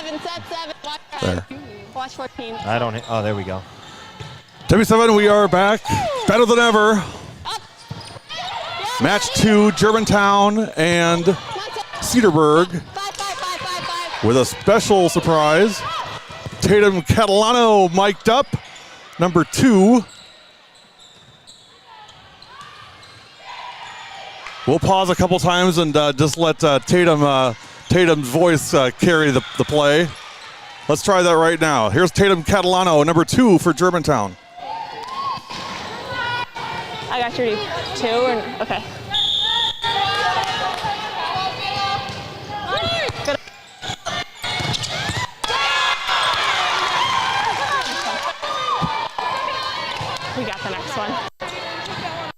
7, set 7. Watch there. Watch 14. I don't. Oh, there we go. W7, we are back. Better than ever. Match 2, Germantown and Cedarburg. With a special surprise. Tatum Catalano mic'd up. Number 2. We'll pause a couple times and just let Tatum's voice carry the play. Let's try that right now. Here's Tatum Catalano, number 2 for Germantown. I got your 2 or okay. Good. We got the next one.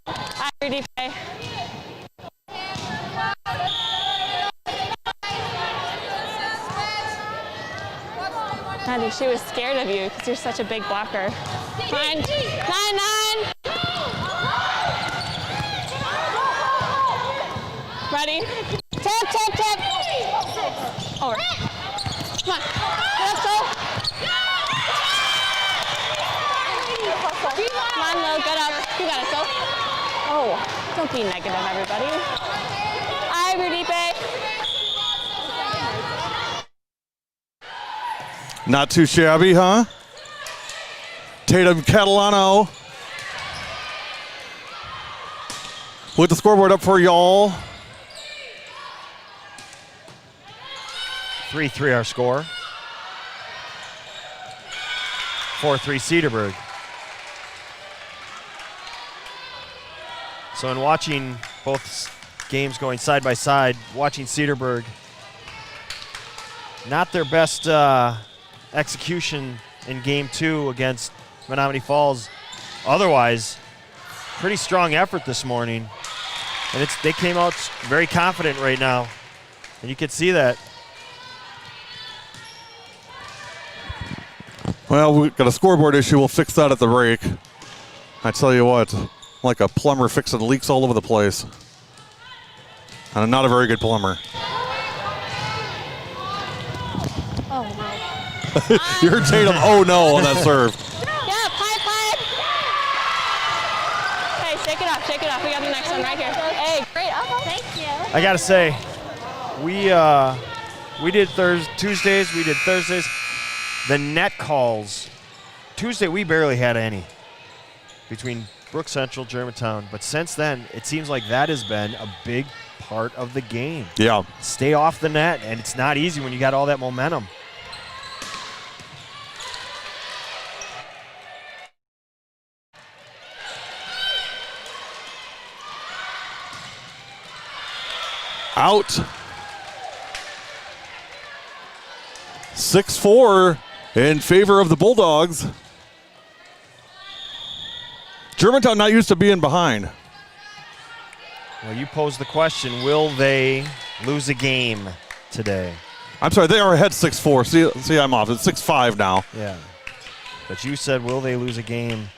Hi, Rudy. Maddie, she was scared of you because you're such a big blocker. 9, 9, 9. Ready? Tap, tap, tap. Over. Come on. Let's go. Come on, Lo, get up. You got it, go. Oh, don't be negative, everybody. Hi, Rudy Bay. Not too shabby, huh? Tatum Catalano with the scoreboard up for y'all. 3-3 our score. 4-3 Cedarburg. So in watching both games going side by side, watching Cedarburg, not their best execution in game 2 against Menomonee Falls. Otherwise, pretty strong effort this morning. And they came out very confident right now. And you could see that. Well, we've got a scoreboard issue. We'll fix that at the break. I tell you what, like a plumber fixing leaks all over the place. And I'm not a very good plumber. Oh, no. You're Tatum, oh no, on that serve. Yeah, pipe. Hey, shake it off. We got the next one right here. Hey, great. Oh, thank you. I got to say, we did Tuesdays, we did Thursdays. The net calls, Tuesday we barely had any between Brook Central, Germantown. But since then, it seems like that has been a big part of the game. Yeah. Stay off the net, and it's not easy when you got all that momentum. Out. 6-4 in favor of the Bulldogs. Germantown not used to being behind. Well, you posed the question, will they lose a game today? I'm sorry, they are ahead 6-4. See, I'm off. It's 6-5 now. Yeah. But you said, will they lose a game?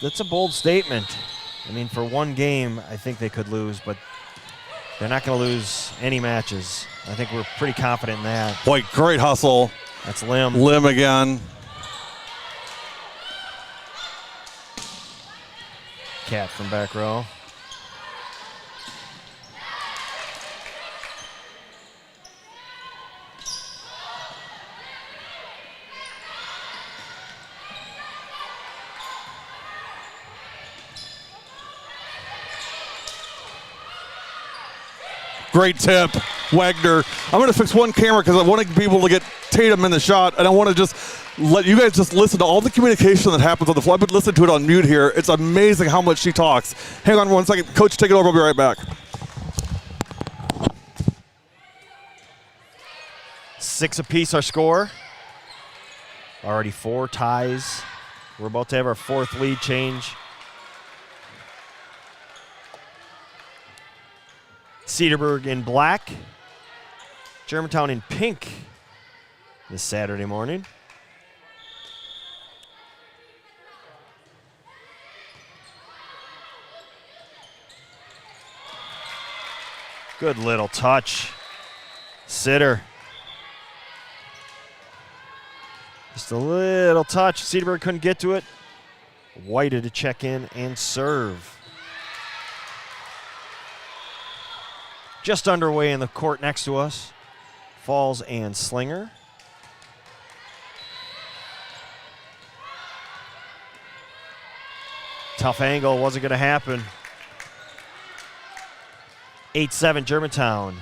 That's a bold statement. I mean, for one game, I think they could lose, but they're not going to lose any matches. I think we're pretty confident in that. Boy, great hustle. That's Lim. Lim again. Cat from back row. Great tip, Wagner. I'm going to fix one camera because I want to be able to get Tatum in the shot, and I want to just let you guys just listen to all the communication that happens on the floor. I've been listening to it on mute here. It's amazing how much she talks. Hang on one second. Coach, take it over. I'll be right back. 6 apiece our score. Already 4 ties. We're about to have our 4th lead change. Cedarburg in black, Germantown in pink this Saturday morning. Good little touch. Sitter. Just a little touch. Cedarburg couldn't get to it. White to check in and serve. Just underway in the court next to us. Falls and Slinger. Tough angle, wasn't going to happen. 8-7 Germantown.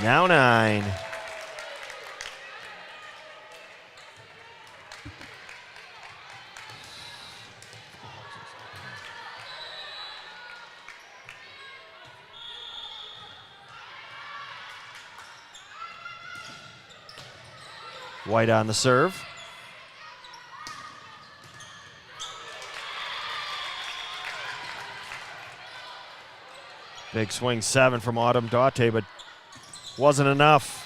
Now 9. White on the serve. Big swing 7 from Autumn Daute, but wasn't enough.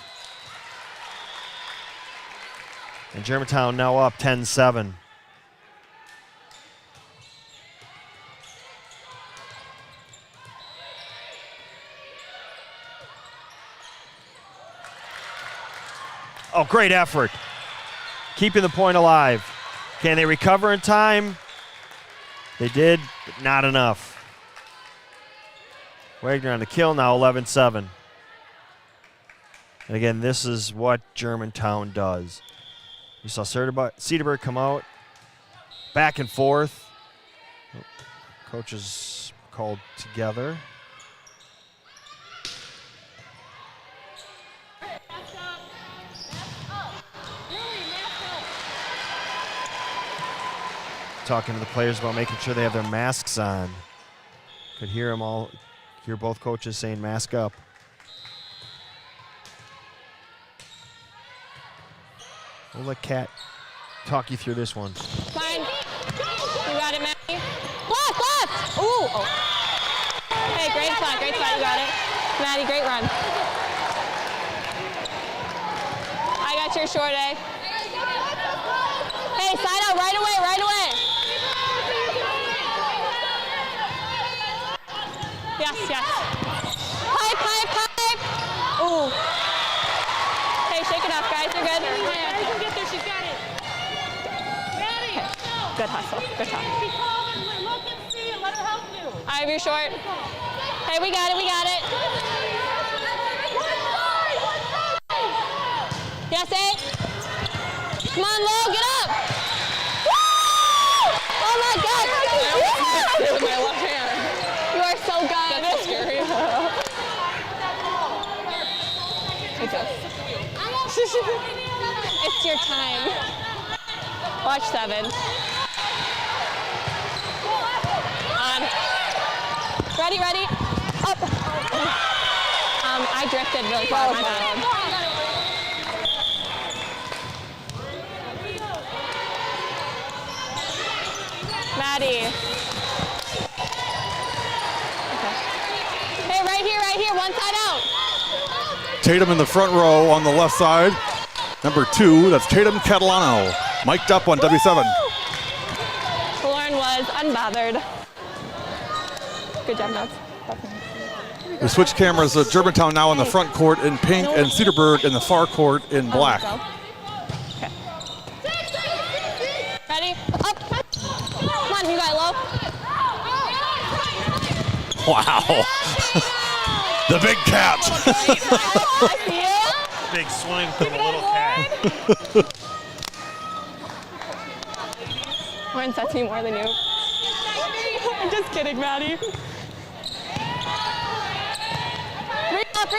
And Germantown now up 10-7. Oh, great effort. Keeping the point alive. Can they recover in time? They did, but not enough. Wagner on the kill now, 11-7. And again, this is what Germantown does. You saw Cedarburg come out, back and forth. Coaches called together. Talking to the players about making sure they have their masks on. Could hear them all, hear both coaches saying mask up. We'll let Kat talk you through this one. Fine. You got it, Maddie. Left! Ooh! Oh. Hey, great spot, you got it. Maddie, great run. I got your short A. Hey, side out, right away, right away. Yes, yes. Pipe, pipe, pipe. Ooh. Hey, shake it off, guys. You're good. Maddie can get there. She's got it. Maddie, Okay. Good hustle. Good talk. be calm and look and see and let her help you. I have your short. Hey, we got it. We got it. Yes, eight. Come on, Lo, get up. Woo! Oh my God. With my left hand. You are so good. That's so scary. It's your time. Watch 7. On. Ready, ready. Up. I drifted really far. My bad. Maddie. Okay. Hey, right here, one side out. Tatum in the front row on the left side. Number 2, that's Tatum Catalano. Mic'd up on W7. Lauren was unbothered. Good job, Nuts. We switch cameras. Germantown now in the front court in pink and Cedarburg in the far court in black. Okay. Ready? Up. Come on, you got low. Wow. The big cat. Big swing from the little cat. Lauren sets me more than you. I'm just kidding, Maddie. Read up.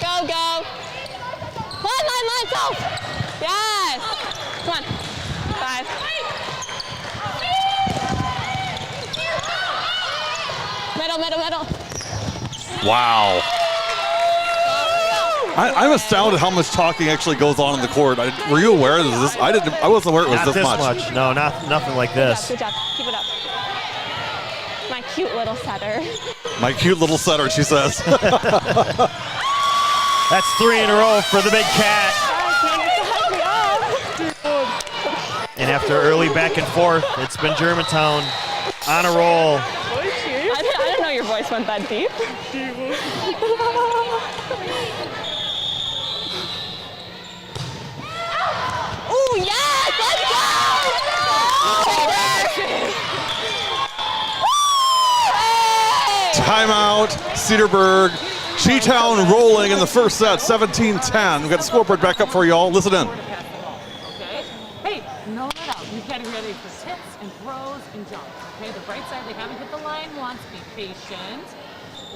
Go, go. Line, self. Yes. Come on. 5. Middle. Wow. I'm astounded how much talking actually goes on in the court. Were you aware of this? I wasn't aware it was Not this much. No, nothing like this. Good job. Keep it up. My cute little setter. My cute little setter, she says. That's 3 in a row for the big cat. Guys, man, you have to help me up. And after early back and forth, it's been Germantown on a roll. I didn't know your voice went that deep. Ooh, yes! Let's go! Timeout, Cedarburg. G-Town rolling in the first set, 17-10. We've got the scoreboard back up for y'all. Listen in. Okay. Hey, no let out. You're getting ready for tips and throws and jumps. Okay, the right side, they haven't hit the line once. Be patient.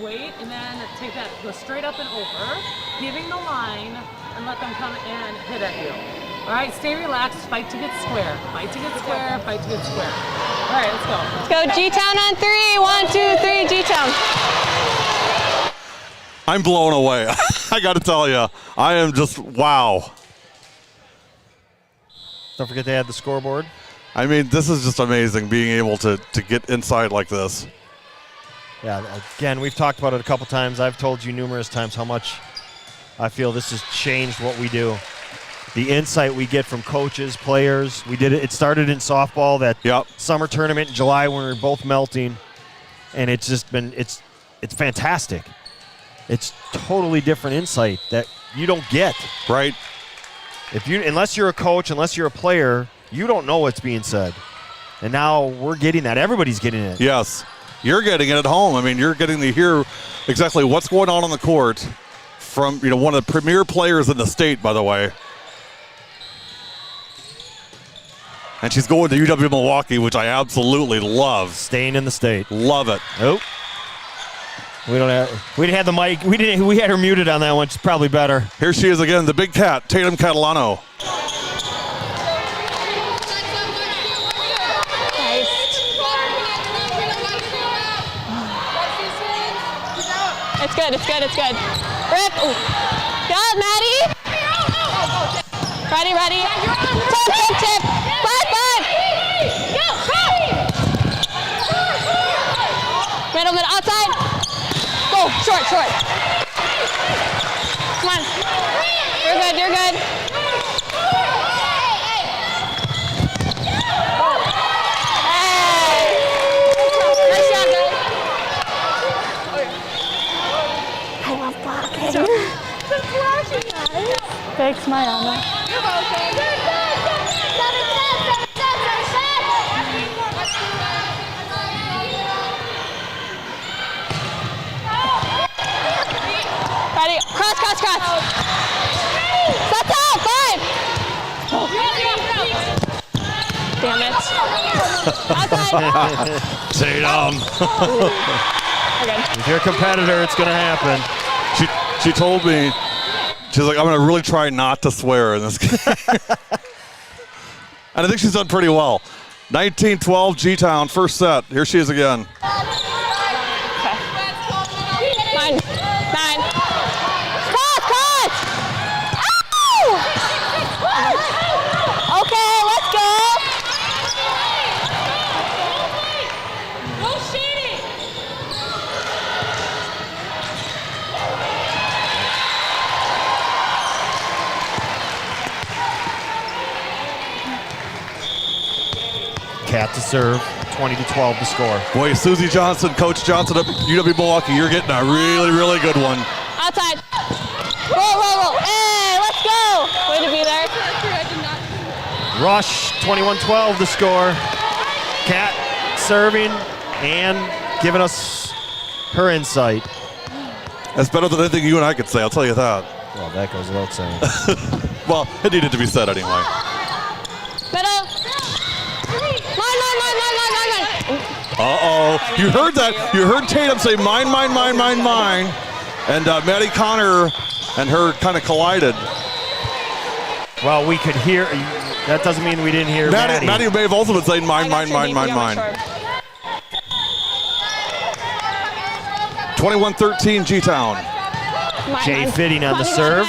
Wait, and then take that, go straight up and over, giving the line, and let them come and hit at you. All right, stay relaxed. Fight to get square. Fight to get square. Fight to get square. All right, let's go. Let's go G-Town on 3. 1, 2, 3, G-Town. I'm blown away. I got to tell you, I am just, wow. Don't forget to add the scoreboard. I mean, this is just amazing being able to get inside like this. Yeah, again, we've talked about it a couple times. I've told you numerous times how much I feel this has changed what we do. The insight we get from coaches, players. We did it. It started in softball, that summer tournament in July when we were both melting, and it's just been it's fantastic. It's totally different insight that you don't get. Right. Unless you're a coach, unless you're a player, you don't know what's being said. And now we're getting that. Everybody's getting it. Yes. You're getting it at home. I mean, you're getting to hear exactly what's going on the court from, one of the premier players in the state, by the way. And she's going to UW-Milwaukee, which I absolutely love. Staying in the state. Love it. Nope. We didn't have the mic. We had her muted on that one. It's probably better. Here she is again, the big cat, Tatum Catalano. It's good, it's good, it's good. Rip. Ooh. Good, Maddie. Ready. Tip. 5. Middle, outside. Go, short. Come on. You're good. Hey. Nice job, guys. I love blocking. Thanks, my Anna. You're welcome. Ready? Cross. That's out. 5. Damn it. Outside. Tatum. Okay. If you're a competitor, it's going to happen. She told me, she's like, I'm going to really try not to swear in this game. And I think she's done pretty well. 19-12 G-Town, first set. Here she is again. 9. Cut! Ow! Okay, let's go. Go Shady! Cat to serve, 20-12 to score. Boy, Susie Johnson, Coach Johnson up at UW-Milwaukee, you're getting a really, really good one. Outside. Roll. Hey, let's go. Way to be there. Rush, 21-12 to score. Cat serving and giving us her insight. That's better than anything you and I could say, I'll tell you that. Well, that goes without saying. Well, it needed to be said anyway. Middle. Mine. Uh-oh. You heard that. You heard Tatum say, mine. And Maddie Connor and her kind of collided. Well, we could hear. That doesn't mean we didn't hear Maddie. Maddie may have also been saying mine. 21-13 G-Town. Jay Fitting on the serve.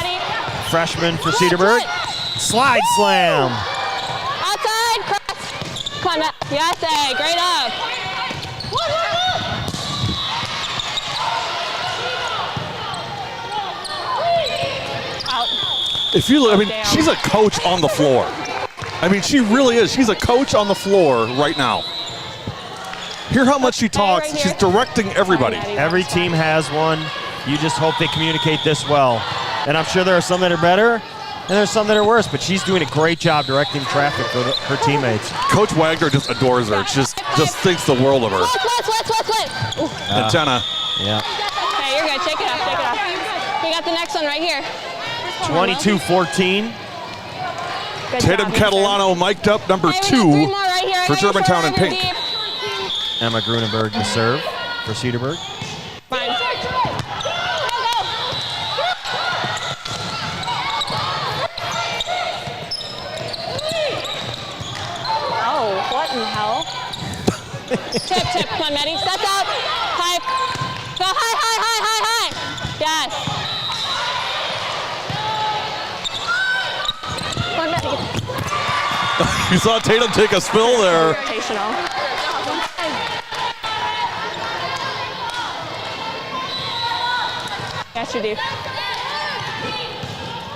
Freshman for Cedarburg. Slide slam. Outside. Cross. Come on, Matt. Yes, hey. Great up. If you look, I mean, she's a coach on the floor. I mean, she really is. She's a coach on the floor right now. Hear how much she talks. right She's here. directing everybody. Every team has one. You just hope they communicate this well. And I'm sure there are some that are better, and there's some that are worse, but she's doing a great job directing traffic for her teammates. Coach Wagner just adores her. Just thinks the world of her. Let's. And Jenna. Yeah. Hey, you're good. Shake it off. Shake it off. We got the next one right here. 22-14. Good Tatum job, Catalano mic'd up number Hey, we got 2 three more right here. I for got your Germantown in shoulder pink. deep. Emma Grunenberg to serve for Cedarburg. Fine. Oh, what in the hell? Tip. Come on, Maddie. Sets up. High. Go high. Yes. Come on, Maddie. You saw Tatum take a spill there. Rotational. Yes, you do.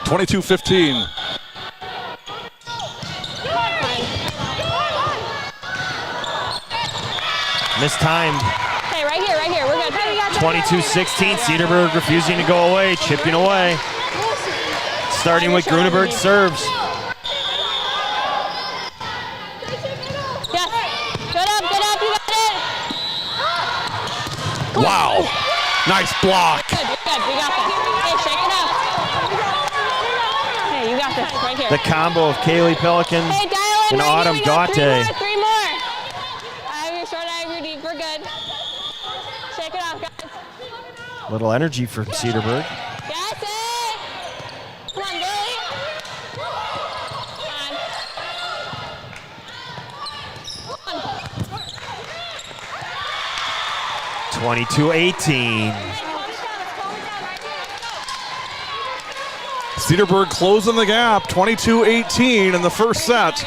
22-15. Mistimed. Hey, right here. We're good. 22-16. Cedarburg refusing to go away, chipping away. Starting with Grunenberg serves. Yes. Good up. You got it. Wow. Nice block. Good. We got this. Hey, shake it up. Hey, you got this right here. The combo of Kaylee Pelican Hey, dial in and right Autumn here. We got Date. Three more. I have your short eye deep. We're good. Shake it off, guys. Little energy from Cedarburg. Yes, hey. Come on, Billy. Come on. 22-18. Cedarburg closing the gap, 22-18 in the first set.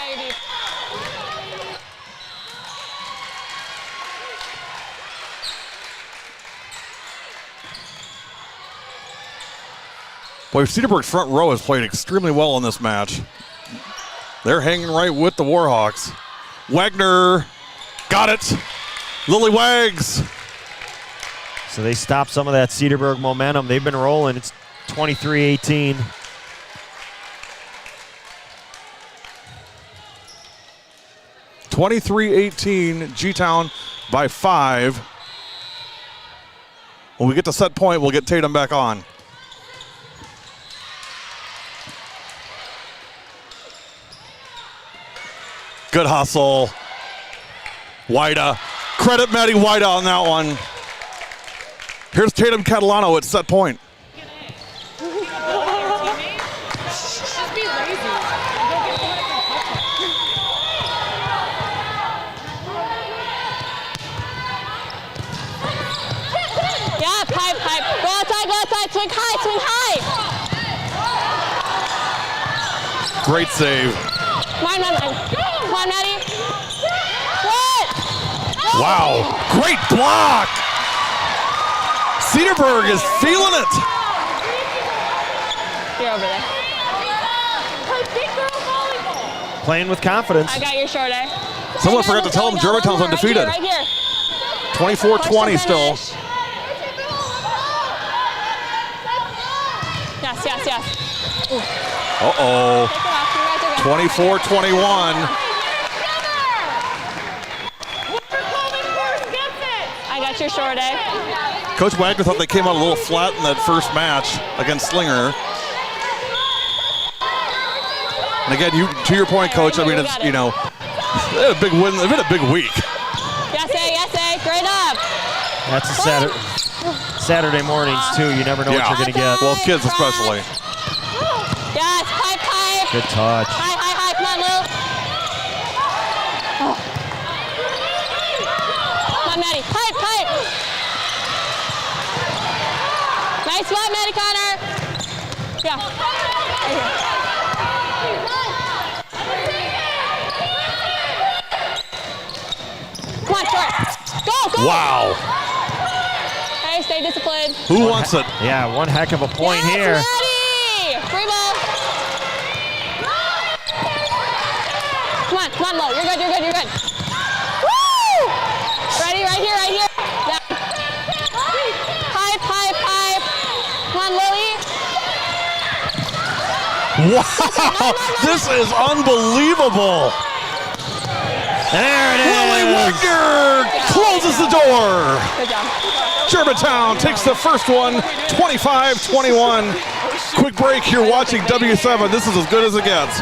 Boy, Cedarburg's front row has played extremely well in this match. They're hanging right with the Warhawks. Wagner got it. Lily Wags. So they stopped some of that Cedarburg momentum. They've been rolling. It's 23-18. G-Town by 5. When we get to set point, we'll get Tatum back on. Good hustle. Wida. Credit Maddie Wida on that one. Here's Tatum Catalano at set point. Just be lazy. Go get the mic and touch it. Yeah, pipe. Go outside. Swing high. Great save. Come on, Maddie. What? Wow. Great block. Cedarburg is feeling it. You're over there. Big girl volleyball. Playing with confidence. I got your short eye. Someone forgot to tell them Germantown's undefeated. Right here. 24-20 still. Yes. Uh-oh. Take it off. You guys are good. 24-21. I got your short A. Coach Wagner thought they came out a little flat in that first match against Slinger. And again, to your point, Coach, I mean, it's, you know, they had a big win. They've had a big week. Yes, A. Great up. That's a Saturday mornings, too. You never know what you're going to get. Well, kids especially. Yes, pipe. Good touch. High. Come on, Lil. Oh. Come on, Maddie. Pipe. Nice spot, Maddie Connor. Yeah. Right here. Come on, short. Go. Wow. Hey, stay disciplined. Who wants it? Yeah, one heck of a point here. Maddie! Free ball. Come on, low. You're good, you're good. Woo! Ready, right here. Down. Pipe. Come on, Lily. Wow, this is unbelievable. There it is. Lily Wagner closes the door. Good job. Germantown takes the first one, 25-21. Quick break. You're watching W7. This is as good as it gets.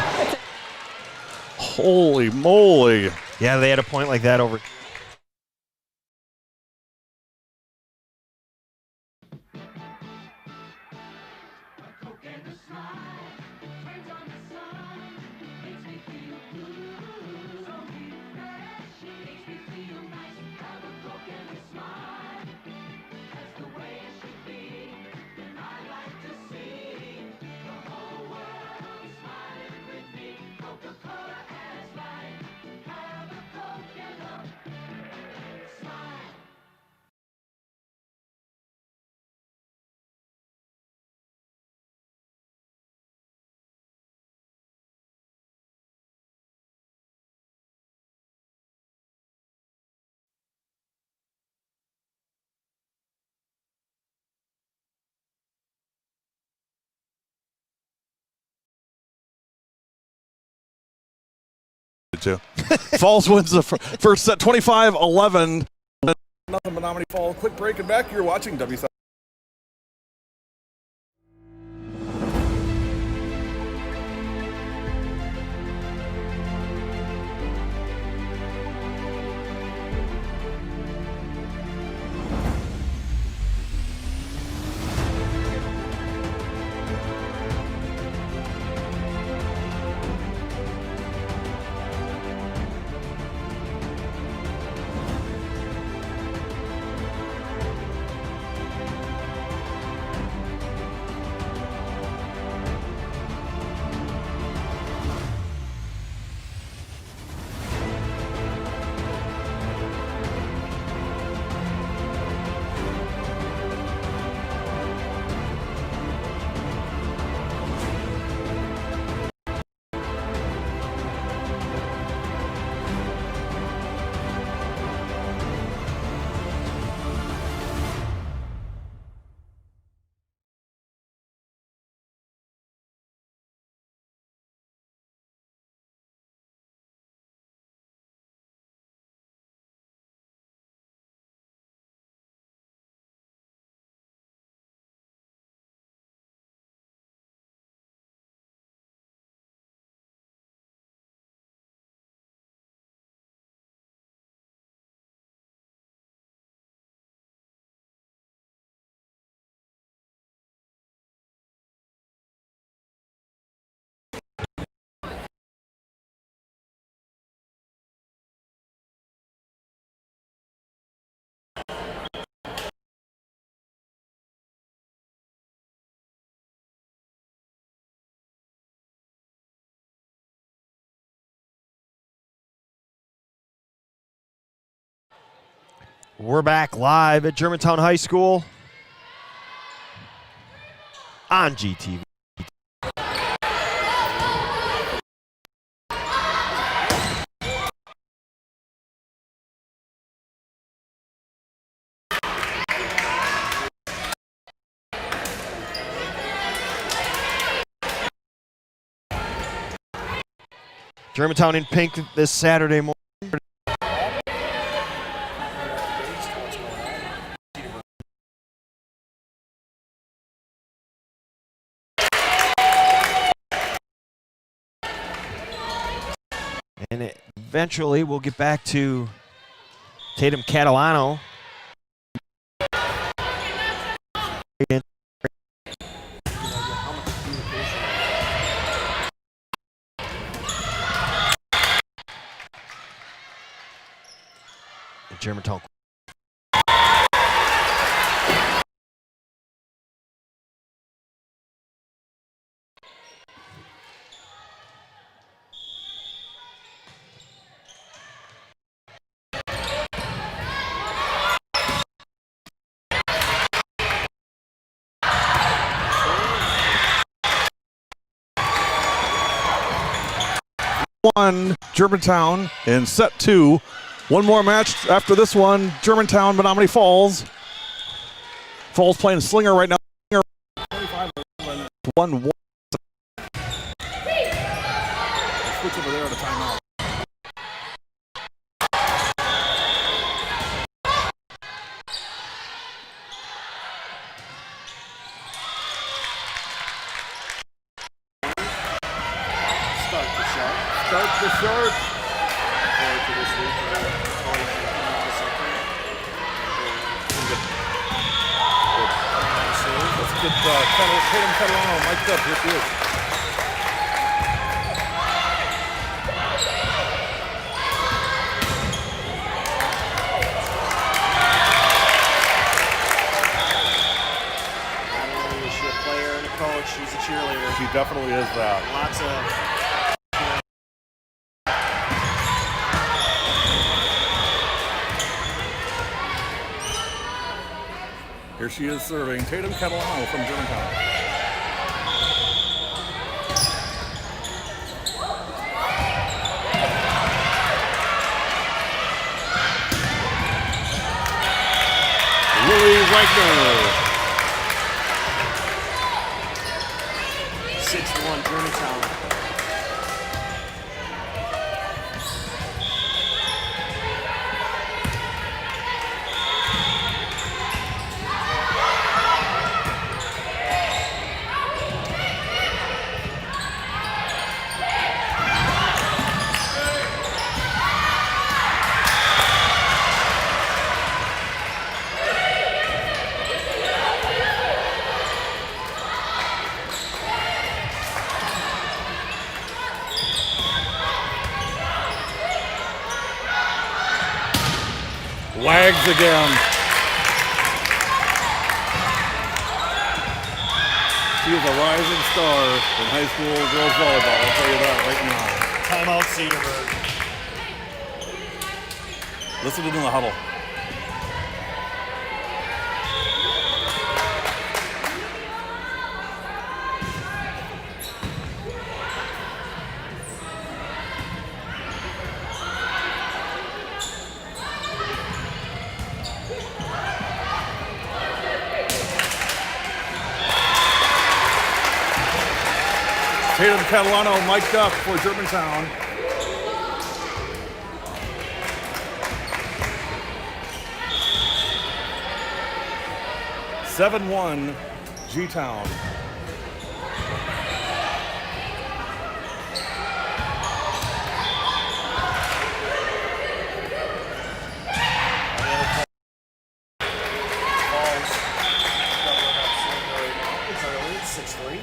Holy moly. Yeah, they had a point like that over. Falls wins the first set, 25-11. Nothing Menomonee Falls. Quick break and back. You're watching W7. We're back live at Germantown High School on GTV. Germantown in pink this Saturday morning. And eventually we'll get back to Tatum Catalano. Germantown. 7-1 Germantown in set 2. One more match after this one. Germantown, Menomonee Falls. Falls playing Slinger right now. 1-1. Switch over there to timeout. Start the short. Let's get Tatum Catalano mic'd up. Here she is. Not only is she a player and a coach, she's a cheerleader. She definitely is that. Lots of Here she is serving Tatum Catalano from Germantown. Lily Wagner. 6-1 Germantown. Wags again. She is a rising star in high school girls volleyball, I'll tell you that right now. Timeout Cedarburg. Listen to the huddle. Tatum Catalano mic'd up for Germantown. (7-1) G-Town. It's early, it's 6-3.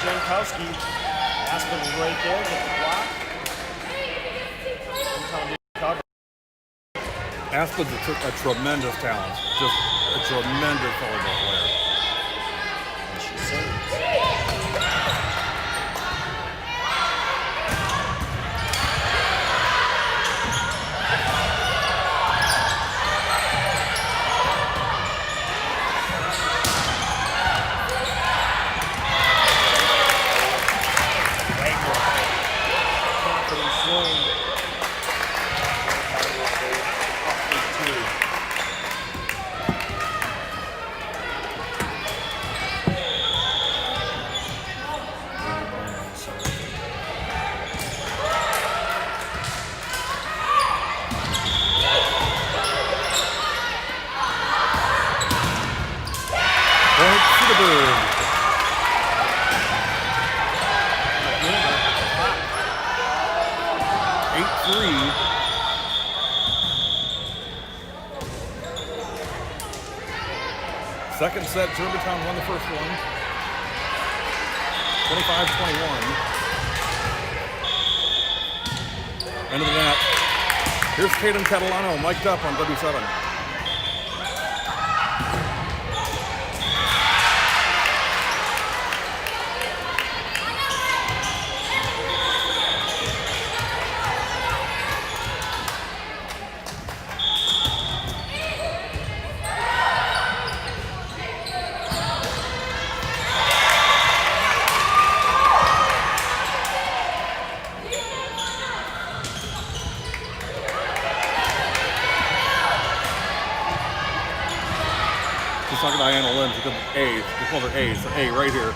Jankowski. Aspen was right there, get the block. Aspen's a tremendous talent. Just a tremendous volleyball player. And she serves. Cedarburg. Second set, Germantown won the first one. 25-21. End of the net. Here's Tatum Catalano mic'd up on W7. Just talking to Diana Lynn, she comes A. They call her A, so A right here.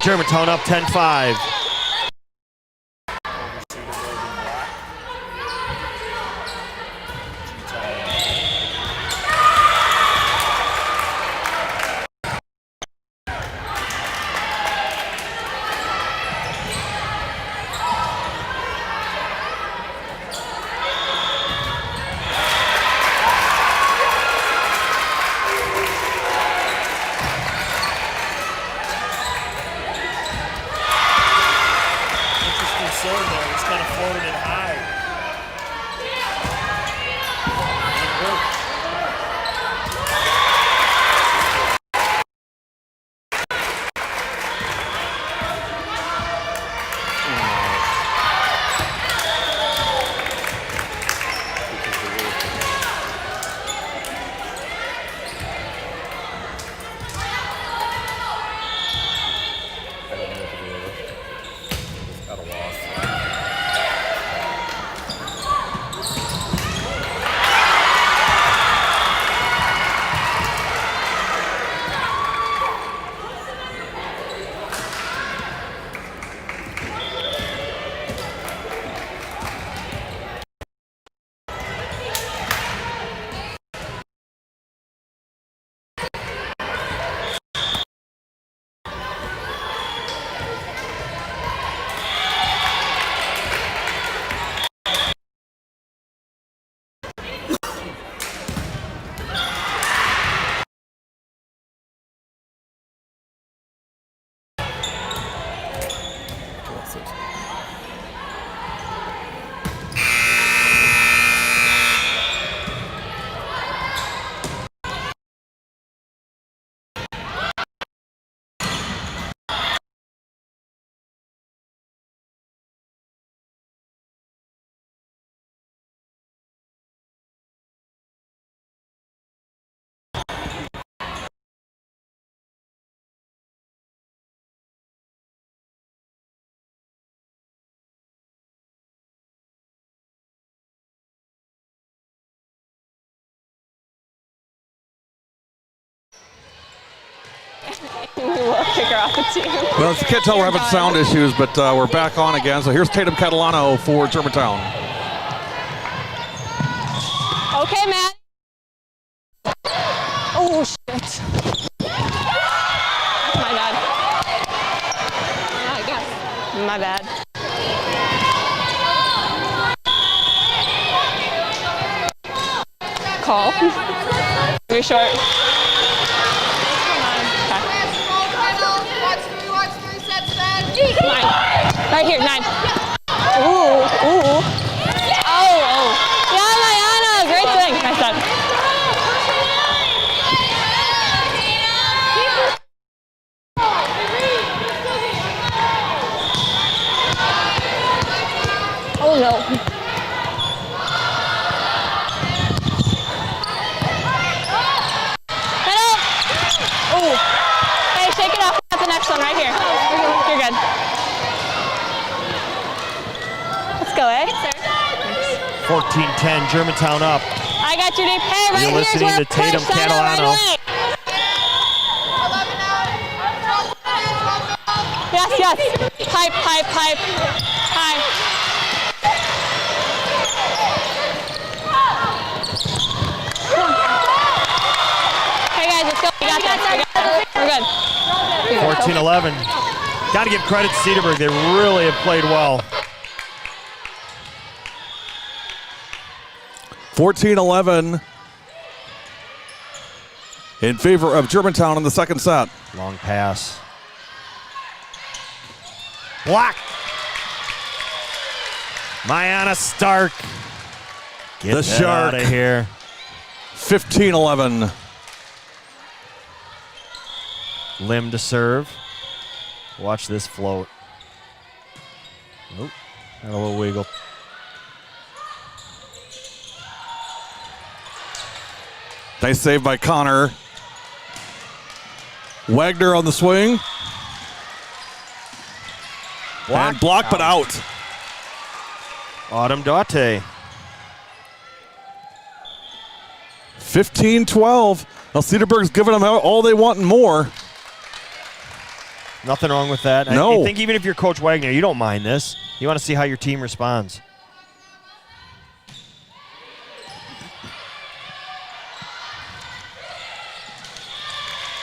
Germantown up 10-5. We will kick her off the team. Well, you can't tell we're having sound issues, but we're back on again. So here's Tatum Catalano for Germantown. Okay, Matt. Oh, shit. My bad. I guess. My bad. Call. Very short. Nine. Right here, 9. Ooh, ooh. Oh. Yeah, Diana, great thing. Nice shot. Oh no. Hello. Ooh. Hey, shake it off. Got the next one right here. You're good. Let's go, eh? 14-10, Germantown up. I got your name. Hey, right You're here's listening where to Tatum push that out Catalano. right away. Yes, yes. Pipe, pipe, pipe. Hi. Hey guys, let's go. We got this. We're good. 14-11. Got to give credit to Cedarburg. They really have played well. 14-11 in favor of Germantown in the second set. Long pass. Block. Mayana Stark. Get The that Shark. out of here. 15-11. Lim to serve. Watch this float. Nope. Got a little wiggle. Nice save by Connor. Wagner on the swing. And blocked, but out. Autumn Date. 15-12. Now Cedarburg's giving them all they want and more. Nothing wrong with that. No. I think even if you're Coach Wagner, you don't mind this. You want to see how your team responds.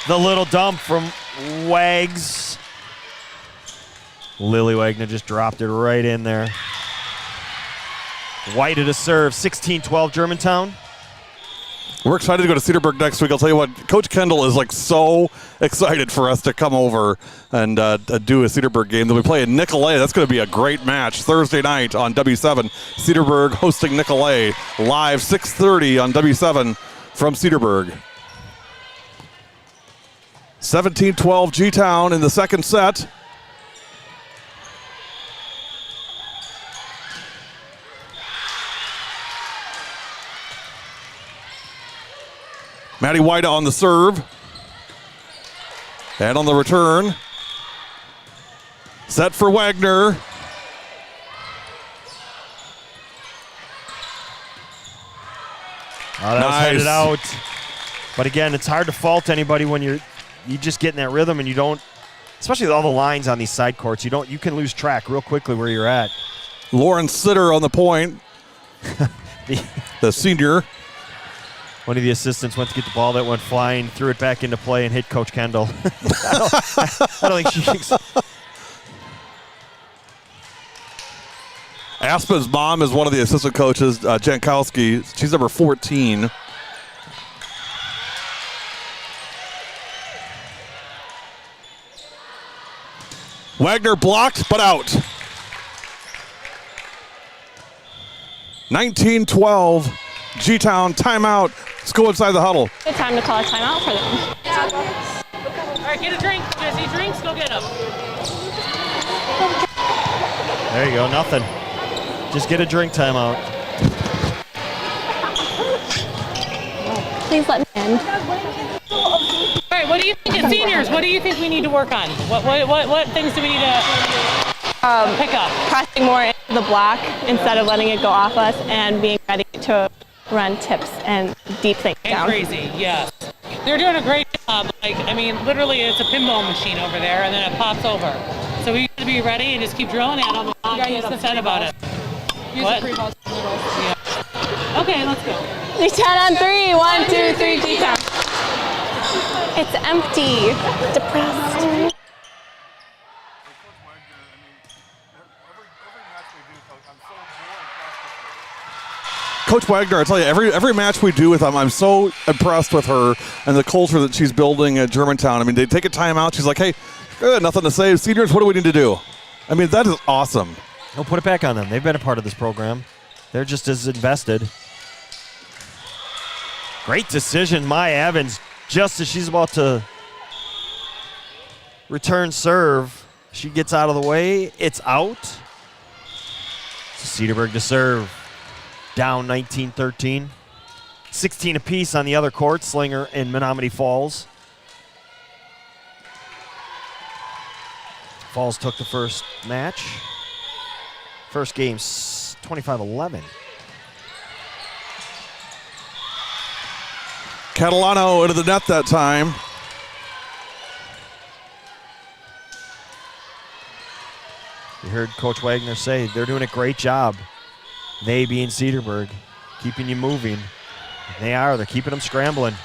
The little dump from Wags. Lily Wagner just dropped it right in there. White to serve, 16-12 Germantown. We're excited to go to Cedarburg next week. I'll tell you what, Coach Kendall is like so excited for us to come over and do a Cedarburg game. Then we play in Nicolay. That's going to be a great match Thursday night on W7. Cedarburg hosting Nicolay live 6:30 on W7 from Cedarburg. 17-12 G-Town in the second set. Maddie White on the serve. And on the return. Set for Wagner. Oh, that was Nice. headed out. But again, it's hard to fault anybody when you just get in that rhythm and you don't, especially with all the lines on these side courts, you can lose track real quickly where you're at. Lauren Sitter on the point. The senior. One of the assistants went to get the ball that went flying, threw it back into play, and hit Coach Kendall. I don't think she thinks. Aspa's mom is one of the assistant coaches, Jankowski. She's number 14. Wagner blocked, but out. 19-12, G-Town timeout. Let's go inside the huddle. Good time to call a timeout for them. All right, get a drink. You guys need drinks? Go get them. There you go, nothing. Just get a drink timeout. Please let me in. All right, what do you think, as seniors? What do you think we need to work on? What things do we need to pick up? Pressing more into the block instead of letting it go off us and being ready to run tips and deep things And down. crazy, yes. They're doing a great job. Like, I mean, literally, it's a pinball machine over there, and then it pops over. So we need to be ready and just keep drilling at them and not get upset about it. What? Yeah. Okay, let's go. G-Town on 3. 1, 2, 3, G-Town. It's empty. Depressed. Coach Wagner, I tell you, every match we do with them, I'm so impressed with her and the culture that she's building at Germantown. I mean, they take a timeout. She's like, hey, nothing to say. Seniors, what do we need to do? I mean, that is awesome. Don't put it back on them. They've been a part of this program. They're just as invested. Great decision, Maya Evans. Just as she's about to return serve, she gets out of the way. It's out. Cedarburg to serve. Down 19-13. 16 apiece on the other court, Slinger and Menomonee Falls. Falls took the first match. First game, 25-11. Catalano into the net that time. You heard Coach Wagner say they're doing a great job. They being Cedarburg, keeping you moving. They are. They're keeping them scrambling.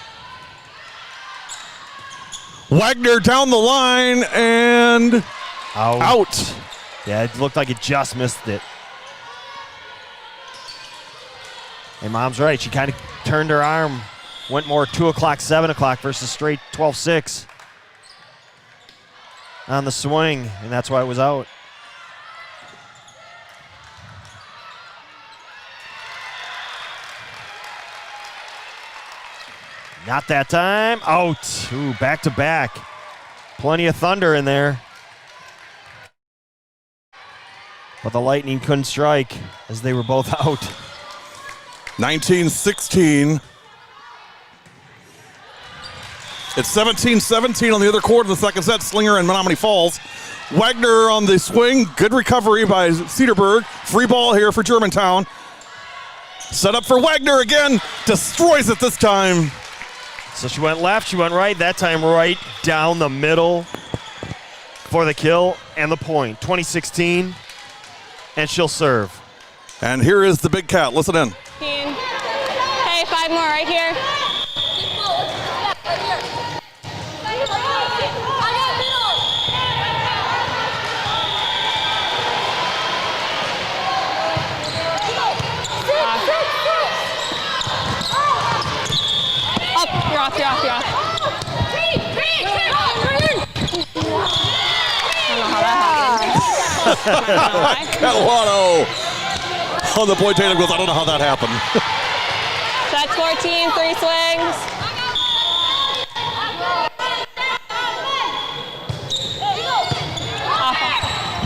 Wagner down the line and out. Yeah, it looked like it just missed it. And Mom's right. She kind of turned her arm, went more 2 o'clock, 7 o'clock versus straight 12-6 on the swing, and that's why it was out. Not that time. Out. Ooh, back to back. Plenty of thunder in there. But the Lightning couldn't strike as they were both out. 19-16. It's 17-17 on the other quarter of the second set. Slinger and Menomonee Falls. Wagner on the swing. Good recovery by Cedarburg. Free ball here for Germantown. Set up for Wagner again. Destroys it this time. So she went left, she went right, that time right down the middle for the kill and the point. 20-16, and she'll serve. And here is the big cat. Listen in. Hey, 5 more right here. You're off. I don't know how that happened. Catalano on the point. Tatum goes, I don't know how that happened. That's 14, 3 swings.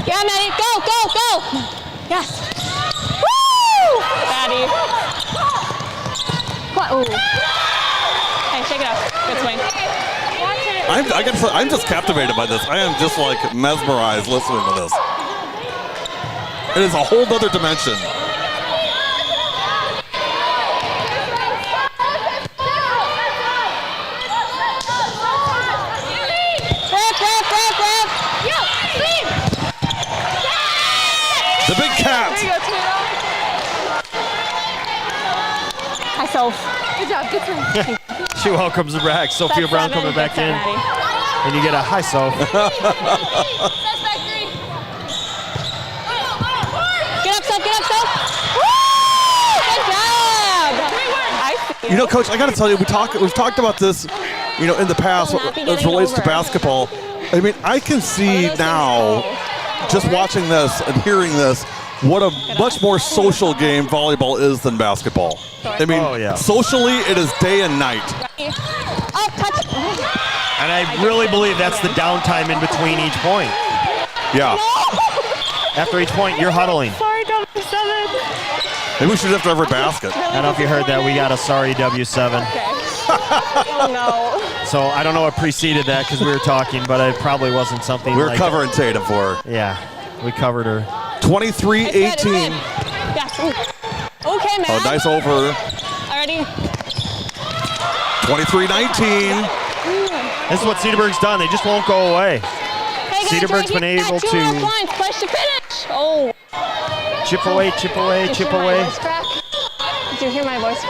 Yeah, Maddie, go. Yes. Woo! Maddie. What? Ooh. Hey, shake it up. Good swing. I gotta say, I'm just captivated by this. I am just like mesmerized listening to this. It is a whole other dimension. The big cat. There you go, Tito. Hi, Soph. Good job. Good swing. She welcomes her back. Sophia That's Brown 7. coming back Good in. set, Maddie. And you get a high Soph. Get up, Soph. Woo! Good job. You know, Coach, I got to tell you, we've talked about this, you know, in the past Will not be as getting relates to over. basketball. I mean, I can see now, just watching this and hearing this, what a much more social game volleyball is than basketball. I mean, Oh, yeah. socially, it is day and night. Oh, touch. And I really believe that's the downtime in between each point. Yeah. After each point, you're huddling. Sorry, W7. Maybe we should have to every basket. I don't know if you heard that. We got a sorry W7. Okay. Oh, no. So I don't know what preceded that because we were talking, but it probably wasn't something We were like covering Tatum for her. Yeah, we covered her. 23-18. Yes. Ooh. Okay, man. Oh, nice over. Already. 23-19. This is what Cedarburg's done. They just won't go away. Hey, guys, Cedarburg's right been here. able Got 2.5 points. Push to finish. Oh. Chip away, chip away, Did you chip hear my away. voice crack? Did you hear my voice?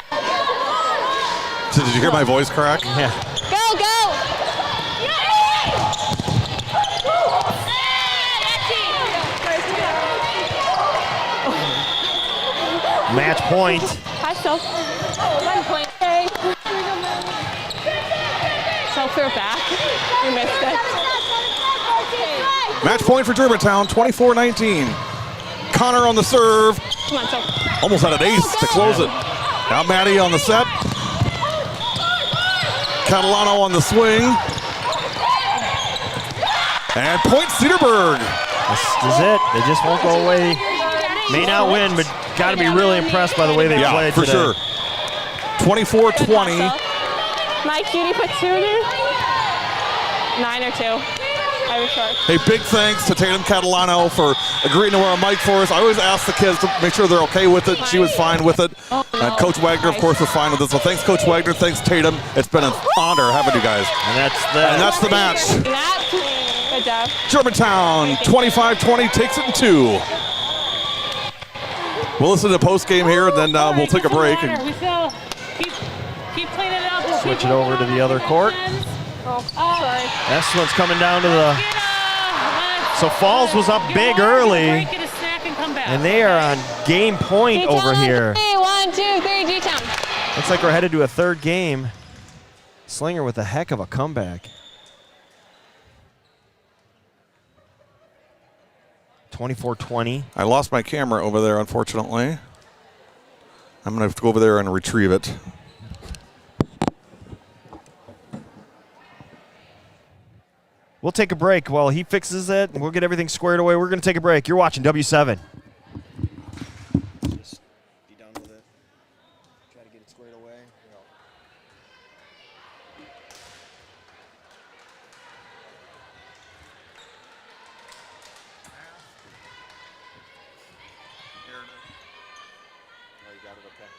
Did you hear my voice crack? Yeah. Go, go. Match point. Hi, Soph. 1 point. Hey. Soph, we're back. We missed it. Match point for Germantown, 24-19. Connor on the serve. Come on, Soph. Almost had an ace to close it. Now Maddie on the set. Catalano on the swing. And point Cedarburg. This is it. They just won't go away. May not win, but got to be really impressed by the way they Yeah, played for today. sure. 24-20. My cutie patootie. 9 or 2. I was short. Hey, big thanks to Tatum Catalano for agreeing to wear a mic for us. I always ask the kids to make sure they're okay with it. She was fine with it. And Coach Wagner, of course, was fine with it. So thanks, Coach Wagner. Thanks, Tatum. It's been an honor having you guys. And that's the match. Good job. Germantown, 25-20, takes it in 2. We'll listen to the post game here, and then we'll take a break. We still keep cleaning it up. We'll Switch keep it over to the other court. Oh, sorry. This one's coming down to the. So Falls was up big early, Get a snack and come back. and they are on game point over here. 1, 2, 3, G-Town. Looks like we're headed to a third game. Slinger with a heck of a comeback. 24-20. I lost my camera over there, unfortunately. I'm going to have to go over there and retrieve it. We'll take a break while he fixes it, and we'll get everything squared away. We're going to take a break. You're watching W7. Just be done with it. Try to get it squared away. Oh, you got it, okay.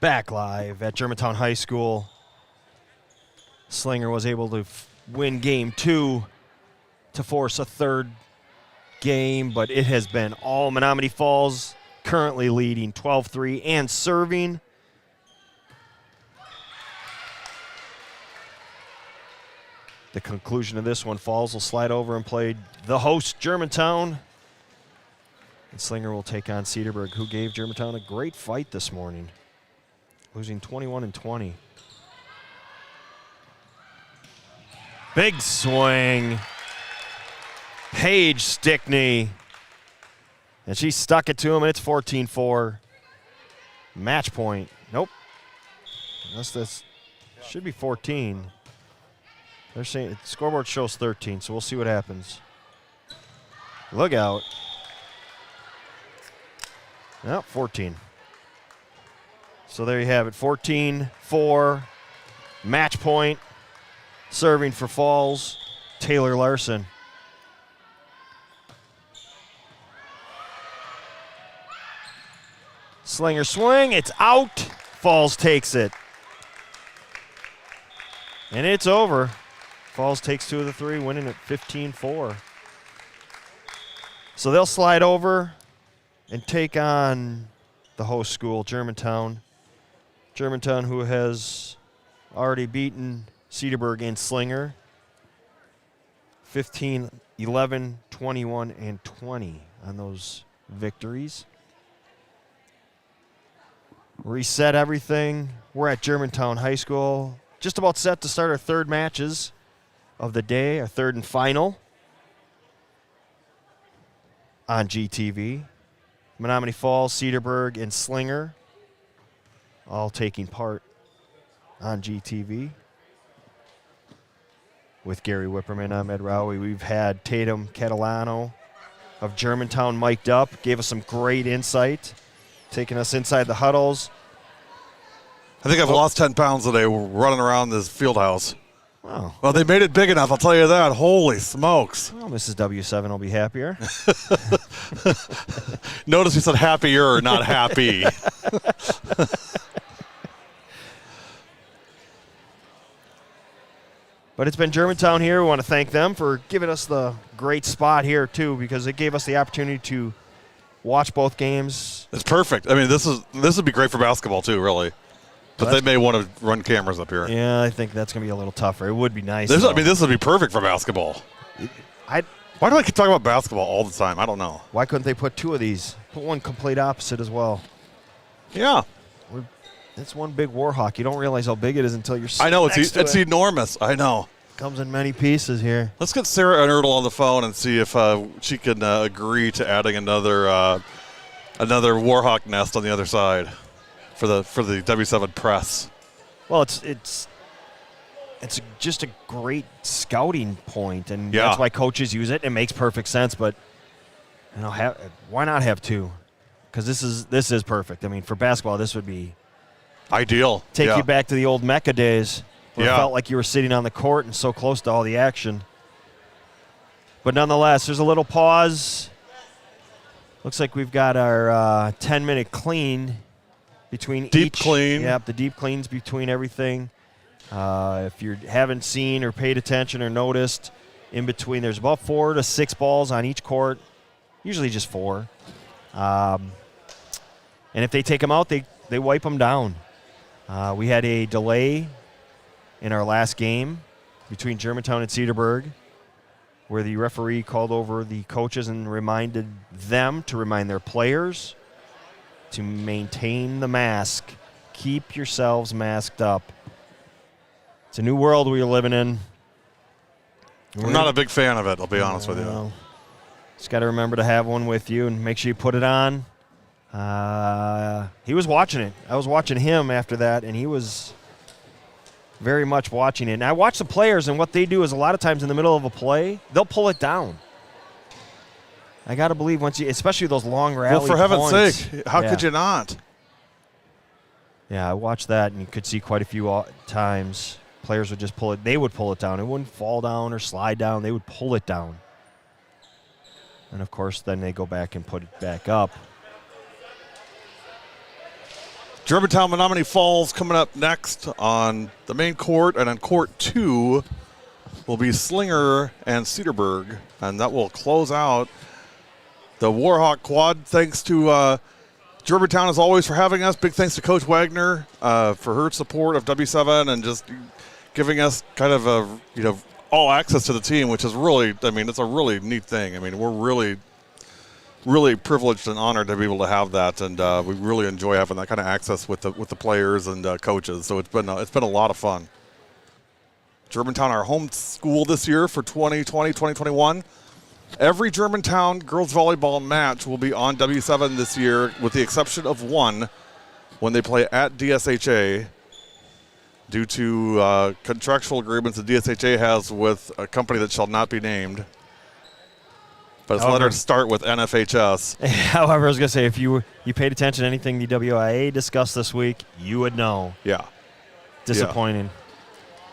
Back live at Germantown High School. Slinger was able to win game 2 to force a third game, but it has been all Menomonee Falls, currently leading 12-3 and serving. The conclusion of this one, Falls will slide over and play the host, Germantown. And Slinger will take on Cedarburg, who gave Germantown a great fight this morning, losing 21-20. Big swing. Paige Stickney. And she stuck it to him, and it's 14-4. Match point. Nope. Unless this should be 14. They're saying the scoreboard shows 13, so we'll see what happens. Look out. No, 14. So there you have it. 14-4. Match point. Serving for Falls, Taylor Larson. Slinger swing, it's out. Falls takes it. And it's over. Falls takes 2 of the 3, winning at 15-4. So they'll slide over and take on the host school, Germantown. Germantown, who has already beaten Cedarburg and Slinger. 15, 11, 21, and 20 on those victories. Reset everything. We're at Germantown High School. Just about set to start our third matches of the day, our third and final on GTV. Menomonee Falls, Cedarburg, and Slinger all taking part on GTV. With Gary Whipperman, Ahmed Rowie, we've had Tatum Catalano of Germantown mic'd up, gave us some great insight, taking us inside the huddles. I think I've lost 10 pounds today running around this field house. Wow. Well, they made it big enough, I'll tell you that. Holy smokes. Well, Mrs. W7 will be happier. Notice you said happier, not happy. But it's been Germantown here. We want to thank them for giving us the great spot here, too, because it gave us the opportunity to watch both games. It's perfect. I mean, this would be great for basketball, too, really. But they may want to run cameras up here. Yeah, I think that's going to be a little tougher. It would be nice. This would be perfect for basketball. Why do I keep talking about basketball all the time? I don't know. Why couldn't they put 2 of these? Put one complete opposite as well. Yeah. It's one big Warhawk. You don't realize how big it is until you're I know. next It's to it. enormous. I know. Comes in many pieces here. Let's get Sarah and Erdl on the phone and see if she can agree to adding another Warhawk nest on the other side for the W7 press. Well, it's just a great scouting point, and that's why coaches use it. It makes perfect sense, but why not have 2? Because this is perfect. I mean, for basketball, this would be ideal. Take you back to the old Mecca days. Where Yeah. it felt like you were sitting on the court and so close to all the action. But nonetheless, there's a little pause. Looks like we've got our 10-minute clean between deep each. clean. Yep, the deep cleans between everything. If you haven't seen or paid attention or noticed, in between there's about 4 to 6 balls on each court, usually just 4. And if they take them out, they wipe them down. We had a delay in our last game between Germantown and Cedarburg, where the referee called over the coaches and reminded them to remind their players to maintain the mask. Keep yourselves masked up. It's a new world we're living in. I'm not a big fan of it, I'll be honest with you. Just got to remember to have one with you and make sure you put it on. He was watching it. I was watching him after that, and he was very much watching it. And I watch the players, and what they do is a lot of times in the middle of a play, they'll pull it down. I got to believe once you, especially those long rally Well, for heaven's points. sake, how could you not? Yeah, I watched that, and you could see quite a few times players would just pull it. They would pull it down. It wouldn't fall down or slide down. They would pull it down. And, of course, then they go back and put it back up. Germantown, Menomonee Falls coming up next on the main court, and on court 2 will be Slinger and Cedarburg, and that will close out the Warhawk quad. Thanks to Germantown, as always, for having us. Big thanks to Coach Wagner for her support of W7 and just giving us kind of a, all access to the team, which is really, it's a really neat thing. We're really privileged and honored to be able to have that, and we really enjoy having that kind of access with the players and coaches. So it's been a lot of fun. Germantown, our home school this year for 2020-2021. Every Germantown girls volleyball match will be on W7 this year, with the exception of one when they play at DSHA, due to contractual agreements that DSHA has with a company that shall not be named. But it's lettered start with NFHS. However, I was going to say, if you paid attention to anything the WIA discussed this week, you would know. Yeah. Disappointing. Yeah.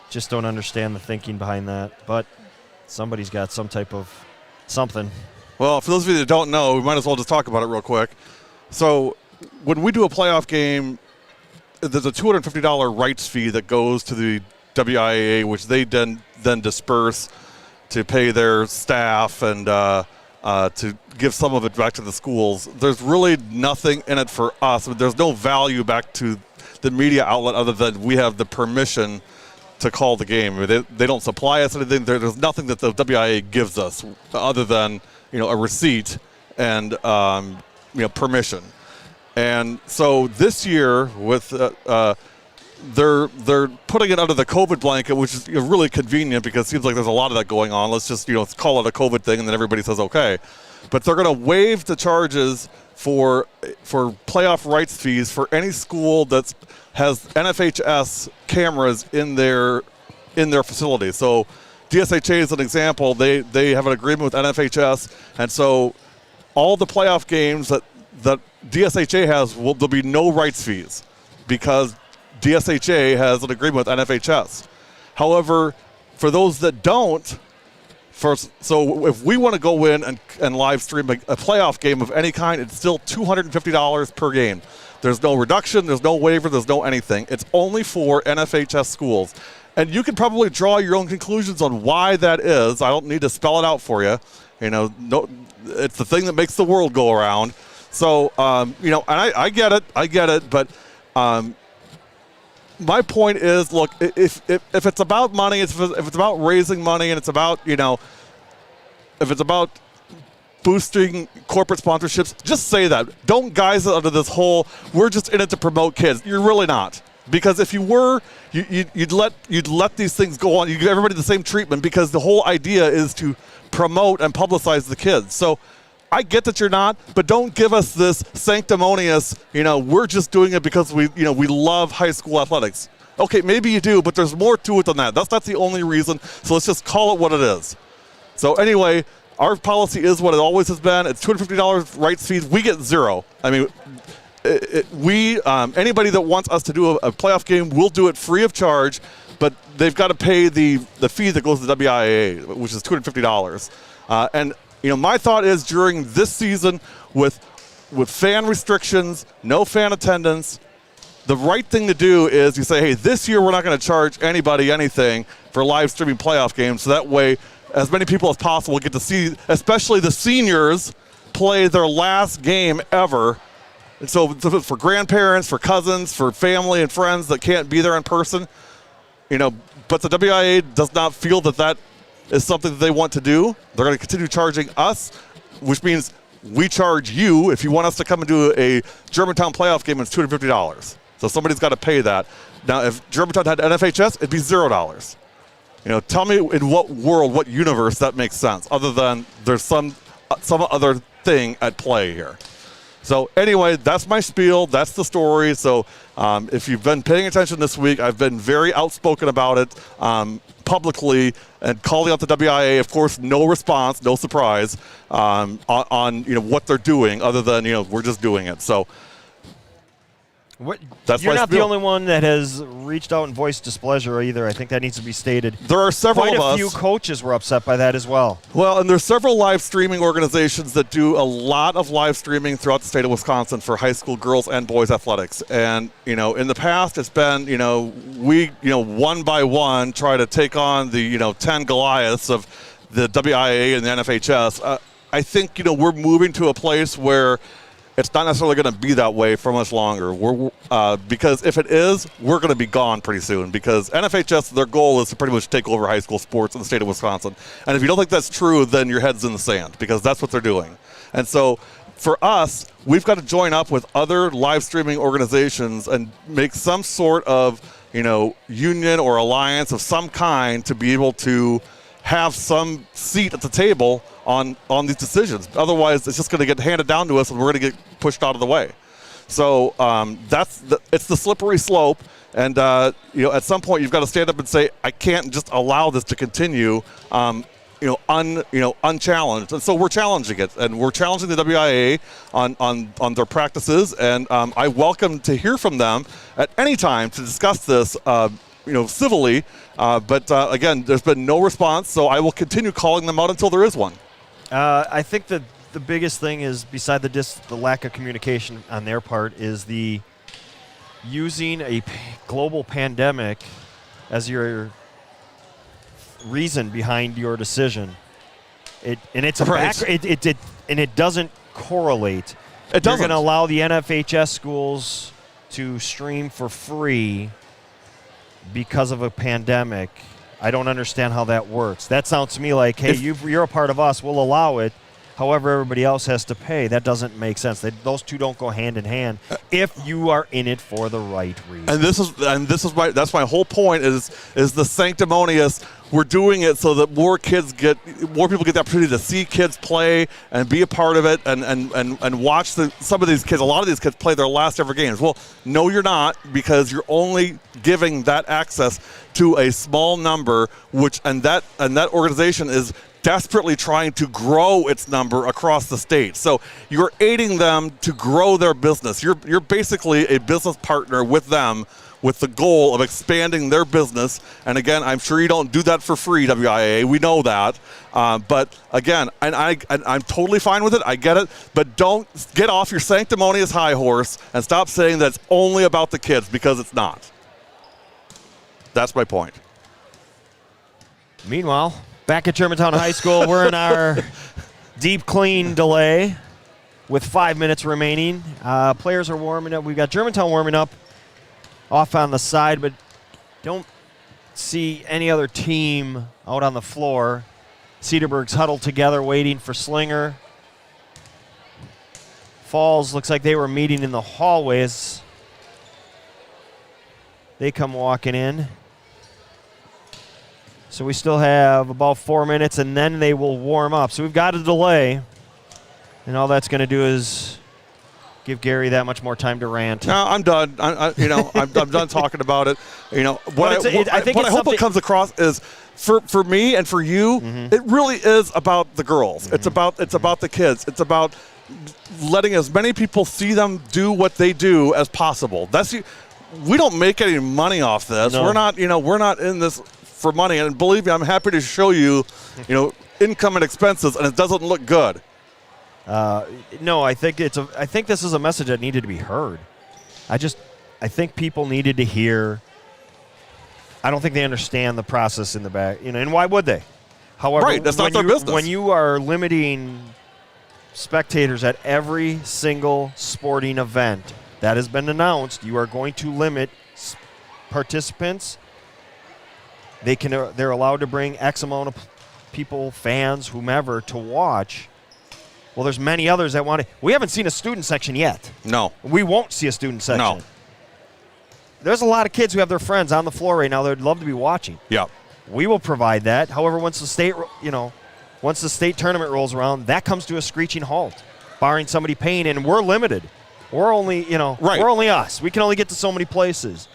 Just don't understand the thinking behind that. But somebody's got some type of something. Well, for those of you that don't know, we might as well just talk about it real quick. So when we do a playoff game, there's a $250 rights fee that goes to the WIAA, which they then disperse to pay their staff and to give some of it back to the schools. There's really nothing in it for us. There's no value back to the media outlet other than we have the permission to call the game. They don't supply us anything. There's nothing that the WIA gives us other than a receipt and permission. And so this year, with they're putting it under the COVID blanket, which is really convenient because it seems like there's a lot of that going on. Let's just call it a COVID thing, and then everybody says okay. But they're going to waive the charges for playoff rights fees for any school that has NFHS cameras in their facility. So DSHA is an example. They have an agreement with NFHS, and so all the playoff games that DSHA has, there'll be no rights fees because DSHA has an agreement with NFHS. However, for those that don't, so if we want to go in and live stream a playoff game of any kind, it's still $250 per game. There's no reduction, there's no waiver, there's no anything. It's only for NFHS schools. And you can probably draw your own conclusions on why that is. I don't need to spell it out for you. No, it's the thing that makes the world go around. So, and I get it, but my point is, look, if it's about money, if it's about raising money, and it's about, if it's about boosting corporate sponsorships, just say that. Don't guise it under this whole, we're just in it to promote kids. You're really not. Because if you were, you'd let these things go on. You give everybody the same treatment because the whole idea is to promote and publicize the kids. So I get that you're not, but don't give us this sanctimonious, we're just doing it because we love high school athletics. Okay, maybe you do, but there's more to it than that. That's not the only reason, so let's just call it what it is. So anyway, our policy is what it always has been. It's $250 rights fees. We get zero. Anybody that wants us to do a playoff game, we'll do it free of charge, but they've got to pay the fee that goes to the WIAA, which is $250. My thought is during this season with fan restrictions, no fan attendance, the right thing to do is you say, hey, this year we're not going to charge anybody anything for live streaming playoff games, so that way as many people as possible get to see, especially the seniors, play their last game ever. And so for grandparents, for cousins, for family and friends that can't be there in person, but the WIA does not feel that is something that they want to do. They're going to continue charging us, which means we charge you. If you want us to come and do a Germantown playoff game, it's $250. So somebody's got to pay that. Now, if Germantown had NFHS, it'd be $0. Tell me in what world, what universe that makes sense, other than there's some other thing at play here. So anyway, that's my spiel. That's the story. So if you've been paying attention this week, I've been very outspoken about it publicly and calling out the WIA. Of course, no response, no surprise on what they're doing, other than we're just doing it. So That's You're why not the Spiel- only one that has reached out and voiced displeasure either. I think that needs to be stated. There are several Quite of a us. few coaches were upset by that as well. Well, and there's several live streaming organizations that do a lot of live streaming throughout the state of Wisconsin for high school girls and boys athletics. And, in the past it's been, we, one by one try to take on the, 10 Goliaths of the WIA and the NFHS. I think, we're moving to a place where it's not necessarily going to be that way for much longer. Because if it is, we're going to be gone pretty soon. Because NFHS, their goal is to pretty much take over high school sports in the state of Wisconsin. And if you don't think that's true, then your head's in the sand, because that's what they're doing. And so for us, we've got to join up with other live streaming organizations and make some sort of, union or alliance of some kind to be able to have some seat at the table on these decisions. Otherwise, it's just going to get handed down to us, and we're going to get pushed out of the way. So it's the slippery slope, and at some point you've got to stand up and say, I can't just allow this to continue, unchallenged. And so we're challenging it, and we're challenging the WIA on their practices, and I welcome to hear from them at any time to discuss this. Civilly, but again, there's been no response, so I will continue calling them out until there is one. I think that the biggest thing is, beside the lack of communication on their part, is the using a global pandemic as your reason behind your decision. It doesn't correlate. It doesn't. You're going to allow the NFHS schools to stream for free because of a pandemic. I don't understand how that works. That sounds to me like, hey, you're a part of us, we'll allow it. However, everybody else has to pay. That doesn't make sense. Those two don't go hand in hand if you are in it for the right reason. And that's my whole point is the sanctimonious. We're doing it so that more people get the opportunity to see kids play and be a part of it and watch some of these kids. A lot of these kids play their last ever games. Well, no, you're not, because you're only giving that access to a small number, and that organization is desperately trying to grow its number across the state. So you're aiding them to grow their business. You're basically a business partner with them, with the goal of expanding their business. And again, I'm sure you don't do that for free, WIA. We know that. But again, I'm totally fine with it. I get it. But don't get off your sanctimonious high horse and stop saying that it's only about the kids, because it's not. That's my point. Meanwhile, back at Germantown High School, we're in our deep clean delay with 5 minutes remaining. Players are warming up. We've got Germantown warming up off on the side, but don't see any other team out on the floor. Cedarburg's huddled together waiting for Slinger. Falls looks like they were meeting in the hallways. They come walking in. So we still have about 4 minutes, and then they will warm up. So we've got a delay, and all that's going to do is give Gary that much more time to rant. No, I'm done. I'm done talking about it. What I hope what comes across is, for me and for you, it really is about the girls. It's about the kids. It's about letting as many people see them do what they do as possible. We don't make any money off this. No. We're not in this for money. And believe me, I'm happy to show you, income and expenses, and it doesn't look good. No, I think this is a message that needed to be heard. I think people needed to hear. I don't think they understand the process in the back, and why would they? However, right, that's not their business. When you are limiting spectators at every single sporting event that has been announced, you are going to limit participants. They're allowed to bring X amount of people, fans, whomever, to watch. Well, there's many others that want to. We haven't seen a student section yet. No. We won't see a student section. No. There's a lot of kids who have their friends on the floor right now that would love to be watching. Yeah. We will provide that. However, once the state tournament rolls around, that comes to a screeching halt, barring somebody paying, and we're limited. We're only, we're only us. We can only get to so many places.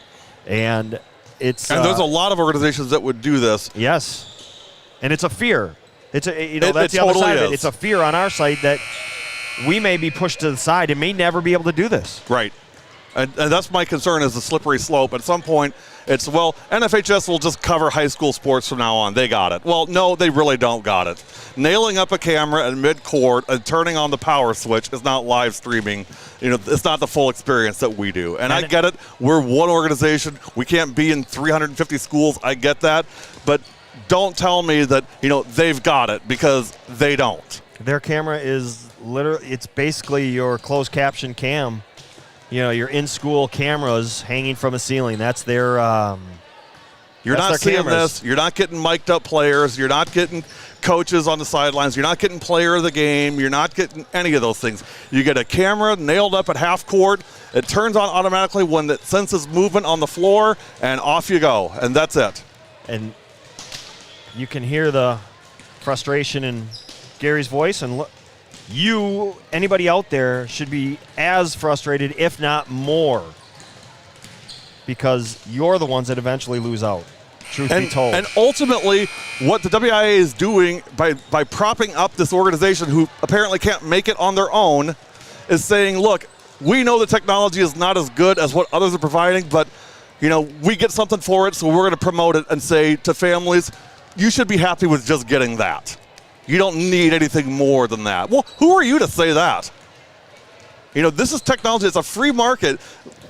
And there's a lot of organizations that would do this. Yes. And it's a fear. That's the totally other side of is. it. It's a fear on our side that we may be pushed to the side and may never be able to do this. Right. And that's my concern is the slippery slope. At some point, it's, well, NFHS will just cover high school sports from now on. They got it. Well, no, they really don't got it. Nailing up a camera in mid-court and turning on the power switch is not live streaming. You know, it's not the full experience that we do. And I get it. We're one organization. We can't be in 350 schools. I get that. But don't tell me that, you know, they've got it, because they don't. Their camera is literally, it's basically your closed caption cam. You know, your in-school cameras hanging from a ceiling. That's their You're not seeing this. You're not getting mic'd up players. You're not getting coaches on the sidelines. You're not getting player of the game. You're not getting any of those things. You get a camera nailed up at half court. It turns on automatically when it senses movement on the floor, and off you go. And that's it. And you can hear the frustration in Gary's voice, and anybody out there should be as frustrated, if not more, because you're the ones that eventually lose out, truth be told. And ultimately, what the WIA is doing by propping up this organization who apparently can't make it on their own is saying, look, we know the technology is not as good as what others are providing, but you know, we get something for it, so we're going to promote it and say to families, you should be happy with just getting that. You don't need anything more than that. Well, who are you to say that? You know, this is technology. It's a free market.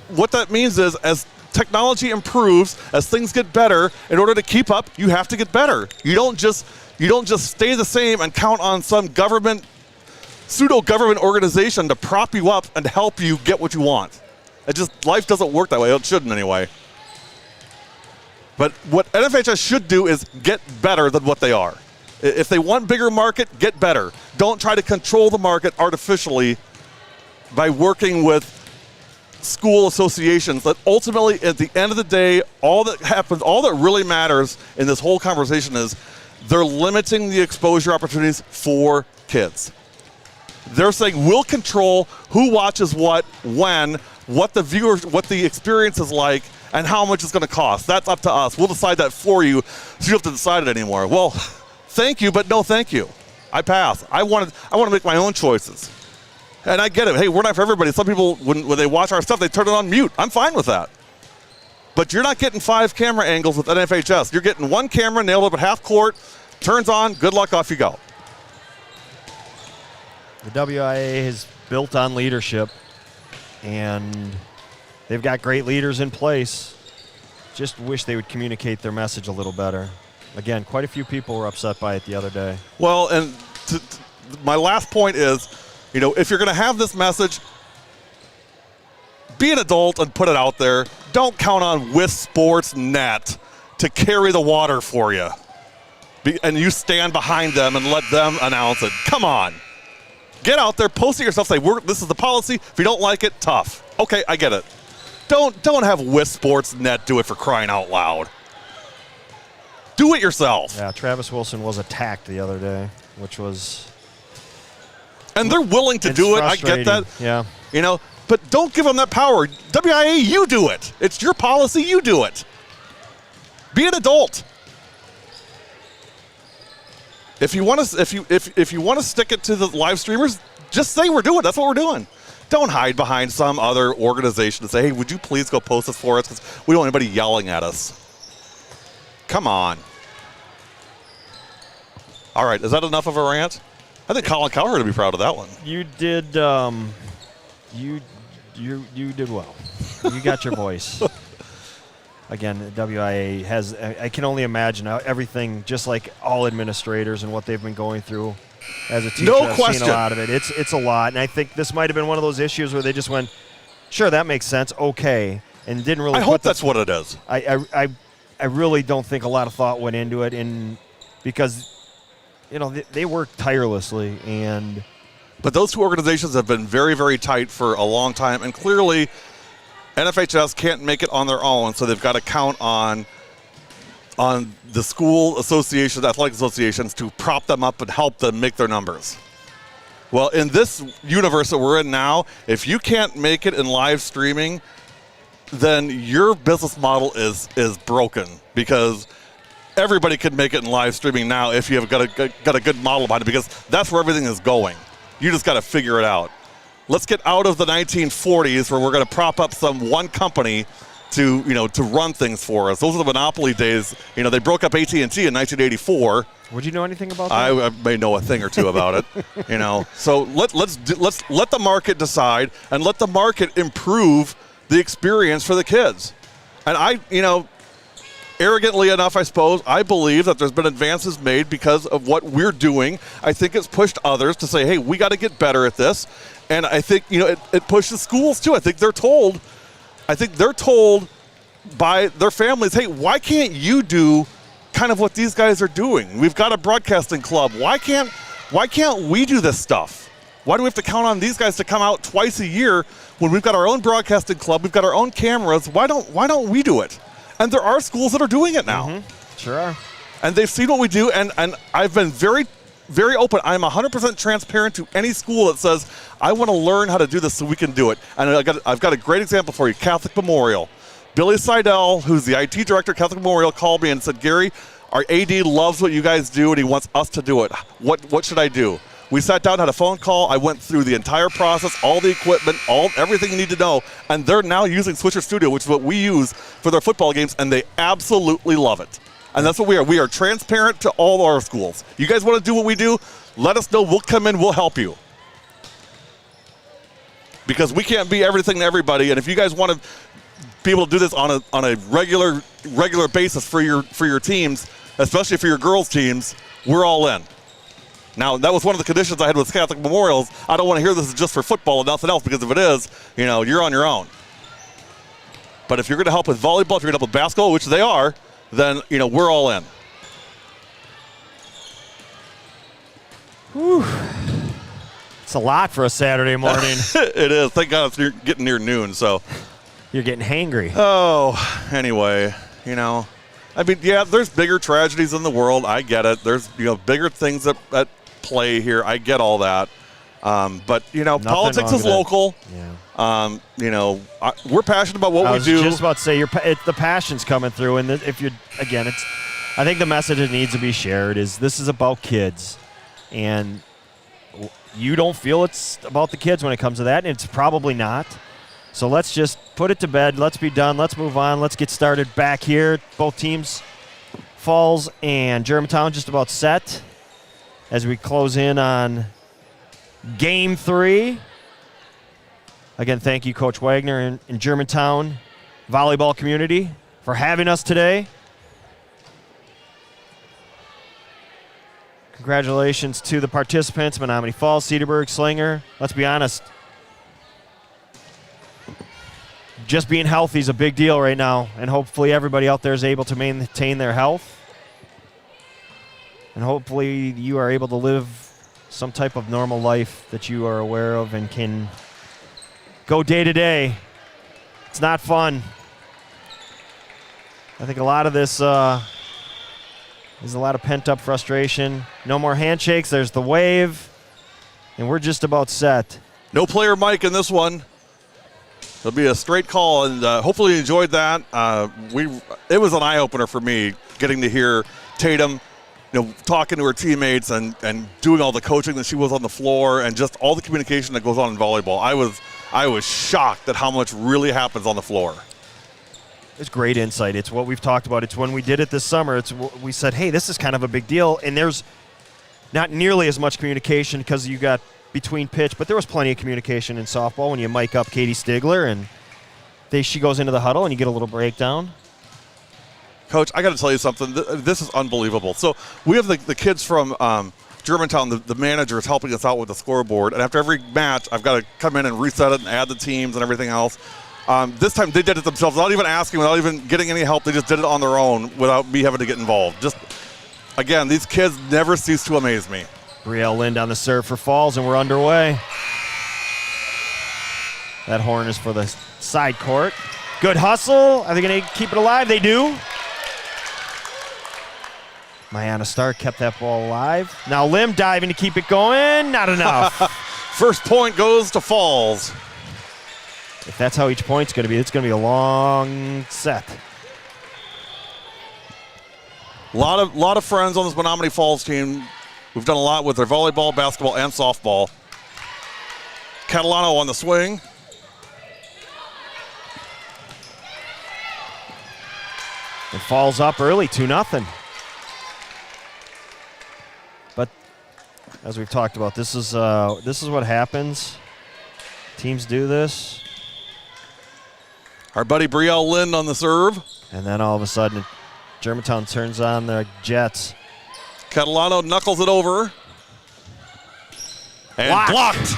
What that means is, as technology improves, as things get better, in order to keep up, you have to get better. You don't just stay the same and count on some government, pseudo-government organization to prop you up and help you get what you want. Life doesn't work that way. It shouldn't anyway. But what NFHS should do is get better than what they are. If they want bigger market, get better. Don't try to control the market artificially by working with school associations that ultimately, at the end of the day, all that really matters in this whole conversation is they're limiting the exposure opportunities for kids. They're saying we'll control who watches what, when, what the experience is like, and how much it's going to cost. That's up to us. We'll decide that for you, so you don't have to decide it anymore. Well, thank you, but no thank you. I pass. I want to make my own choices. And I get it. Hey, we're not for everybody. Some people, when they watch our stuff, they turn it on mute. I'm fine with that. But you're not getting 5 camera angles with NFHS. You're getting one camera nailed up at half court, turns on, good luck, off you go. The WIA is built on leadership, and they've got great leaders in place. Just wish they would communicate their message a little better. Again, quite a few people were upset by it the other day. Well, and my last point is, you know, if you're going to have this message, be an adult and put it out there. Don't count on WithSportsNet to carry the water for you. And you stand behind them and let them announce it. Come on. Get out there, post it yourself, say, this is the policy. If you don't like it, tough. Okay, I get it. Don't have WithSportsNet do it, for crying out loud. Do it yourself. Yeah, Travis Wilson was attacked the other day, which was... And they're willing to do it. I get that. Yeah. You know, but don't give them that power. WIA, you do it. It's your policy. You do it. Be an adult. If you want to stick it to the live streamers, just say we're doing it. That's what we're doing. Don't hide behind some other organization and say, hey, would you please go post this for us? Because we don't want anybody yelling at us. Come on. All right, is that enough of a rant? I think Colin Cowherd would be proud of that one. You did. You did well. You got your voice. Again, the WIA has. I can only imagine how everything, just like all administrators and what they've been going through as a teacher. No I've question. seen a lot of it. It's a lot, and I think this might have been one of those issues where they just went, "Sure, that makes sense, okay," and didn't really. I hope that's what it is. I really don't think a lot of thought went into it, and because, you know, they work tirelessly, and. But those two organizations have been very, very tight for a long time, and clearly NFHS can't make it on their own, so they've got to count on the school associations, athletic associations, to prop them up and help them make their numbers. Well, in this universe that we're in now, if you can't make it in live streaming, then your business model is broken, because everybody can make it in live streaming now if you have got a good model behind it, because that's where everything is going. You just got to figure it out. let's get out of the 1940s where we're going to prop up some one company to run things for us. Those are the monopoly days. They broke up AT&T in 1984. Would you know anything about that? I may know a thing or two about it. So let's let the market decide and let the market improve the experience for the kids. And arrogantly enough, I suppose, I believe that there's been advances made because of what we're doing. I think it's pushed others to say, hey, we got to get better at this. And I think, it pushes schools too. I think they're told by their families, hey, why can't you do kind of what these guys are doing? We've got a broadcasting club. Why can't we do this stuff? Why do we have to count on these guys to come out twice a year when we've got our own broadcasting club, we've got our own cameras? Why don't we do it? And there are schools that are doing it now. Mm-hmm. Sure are. And they've seen what we do, and I've been very, very open. I'm 100% transparent to any school that says, I want to learn how to do this so we can do it. And I've got a great example for you, Catholic Memorial. Billy Seidel, who's the IT director at Catholic Memorial, called me and said, Gary, our AD loves what you guys do, and he wants us to do it. What should I do? We sat down, had a phone call. I went through the entire process, all the equipment, everything you need to know, and they're now using Switcher Studio, which is what we use for their football games, and they absolutely love it. And that's what we are. We are transparent to all our schools. You guys want to do what we do? Let us know. We'll come in. We'll help you. Because we can't be everything to everybody, and if you guys want to be able to do this on a regular basis for your teams, especially for your girls' teams, we're all in. Now, that was one of the conditions I had with Catholic Memorials. I don't want to hear this is just for football and nothing else, because if it is, you're on your own. But if you're going to help with volleyball, if you're going to help with basketball, which they are, then, we're all in. Whew. It's a lot for a Saturday morning. It is. Thank God it's getting near noon, so. You're getting hangry. Oh, anyway, there's bigger tragedies in the world. I get it. There's, bigger things at play here. I get all that. But, politics is local. Yeah. We're passionate about what we do. I was just about to say, the passion's coming through. And I think the message that needs to be shared is this is about kids. And you don't feel it's about the kids when it comes to that, and it's probably not. So let's just put it to bed. Let's be done. Let's move on. Let's get started back here. Both teams, Falls and Germantown, just about set as we close in on Game 3. Again, thank you, Coach Wagner and Germantown volleyball community for having us today. Congratulations to the participants, Menomonee Falls, Cedarburg, Slinger. Let's be honest. Just being healthy is a big deal right now, and hopefully everybody out there is able to maintain their health. And hopefully you are able to live some type of normal life that you are aware of and can go day to day. It's not fun. I think a lot of this is a lot of pent-up frustration. No more handshakes. There's the wave, and we're just about set. No player mic in this one. It'll be a straight call, and hopefully you enjoyed that. It was an eye-opener for me getting to hear Tatum, talking to her teammates and doing all the coaching that she was on the floor and just all the communication that goes on in volleyball. I was shocked at how much really happens on the floor. It's great insight. It's what we've talked about. It's when we did it this summer. We said, hey, this is kind of a big deal, and there's not nearly as much communication because you got between pitch, but there was plenty of communication in softball when you mic up Katie Stigler and she goes into the huddle and you get a little breakdown. Coach, I got to tell you something. This is unbelievable. So we have the kids from Germantown, the manager is helping us out with the scoreboard, and after every match, I've got to come in and reset it and add the teams and everything else. This time they did it themselves, without even asking, without even getting any help. They just did it on their own without me having to get involved. Just, again, these kids never cease to amaze me. Brielle Lind on the serve for Falls, and we're underway. That horn is for the side court. Good hustle. Are they going to keep it alive? They do. Mayanna Stark kept that ball alive. Now Lim diving to keep it going. Not enough. First point goes to Falls. If that's how each point's going to be, it's going to be a long set. A lot of friends on this Menomonee Falls team. We've done a lot with their volleyball, basketball, and softball. Catalano on the swing. It falls up early, 2-0. But as we've talked about, this is what happens. Teams do this. Our buddy Brielle Lind on the serve. And then all of a sudden, Germantown turns on their jets. Catalano knuckles it over. And blocked.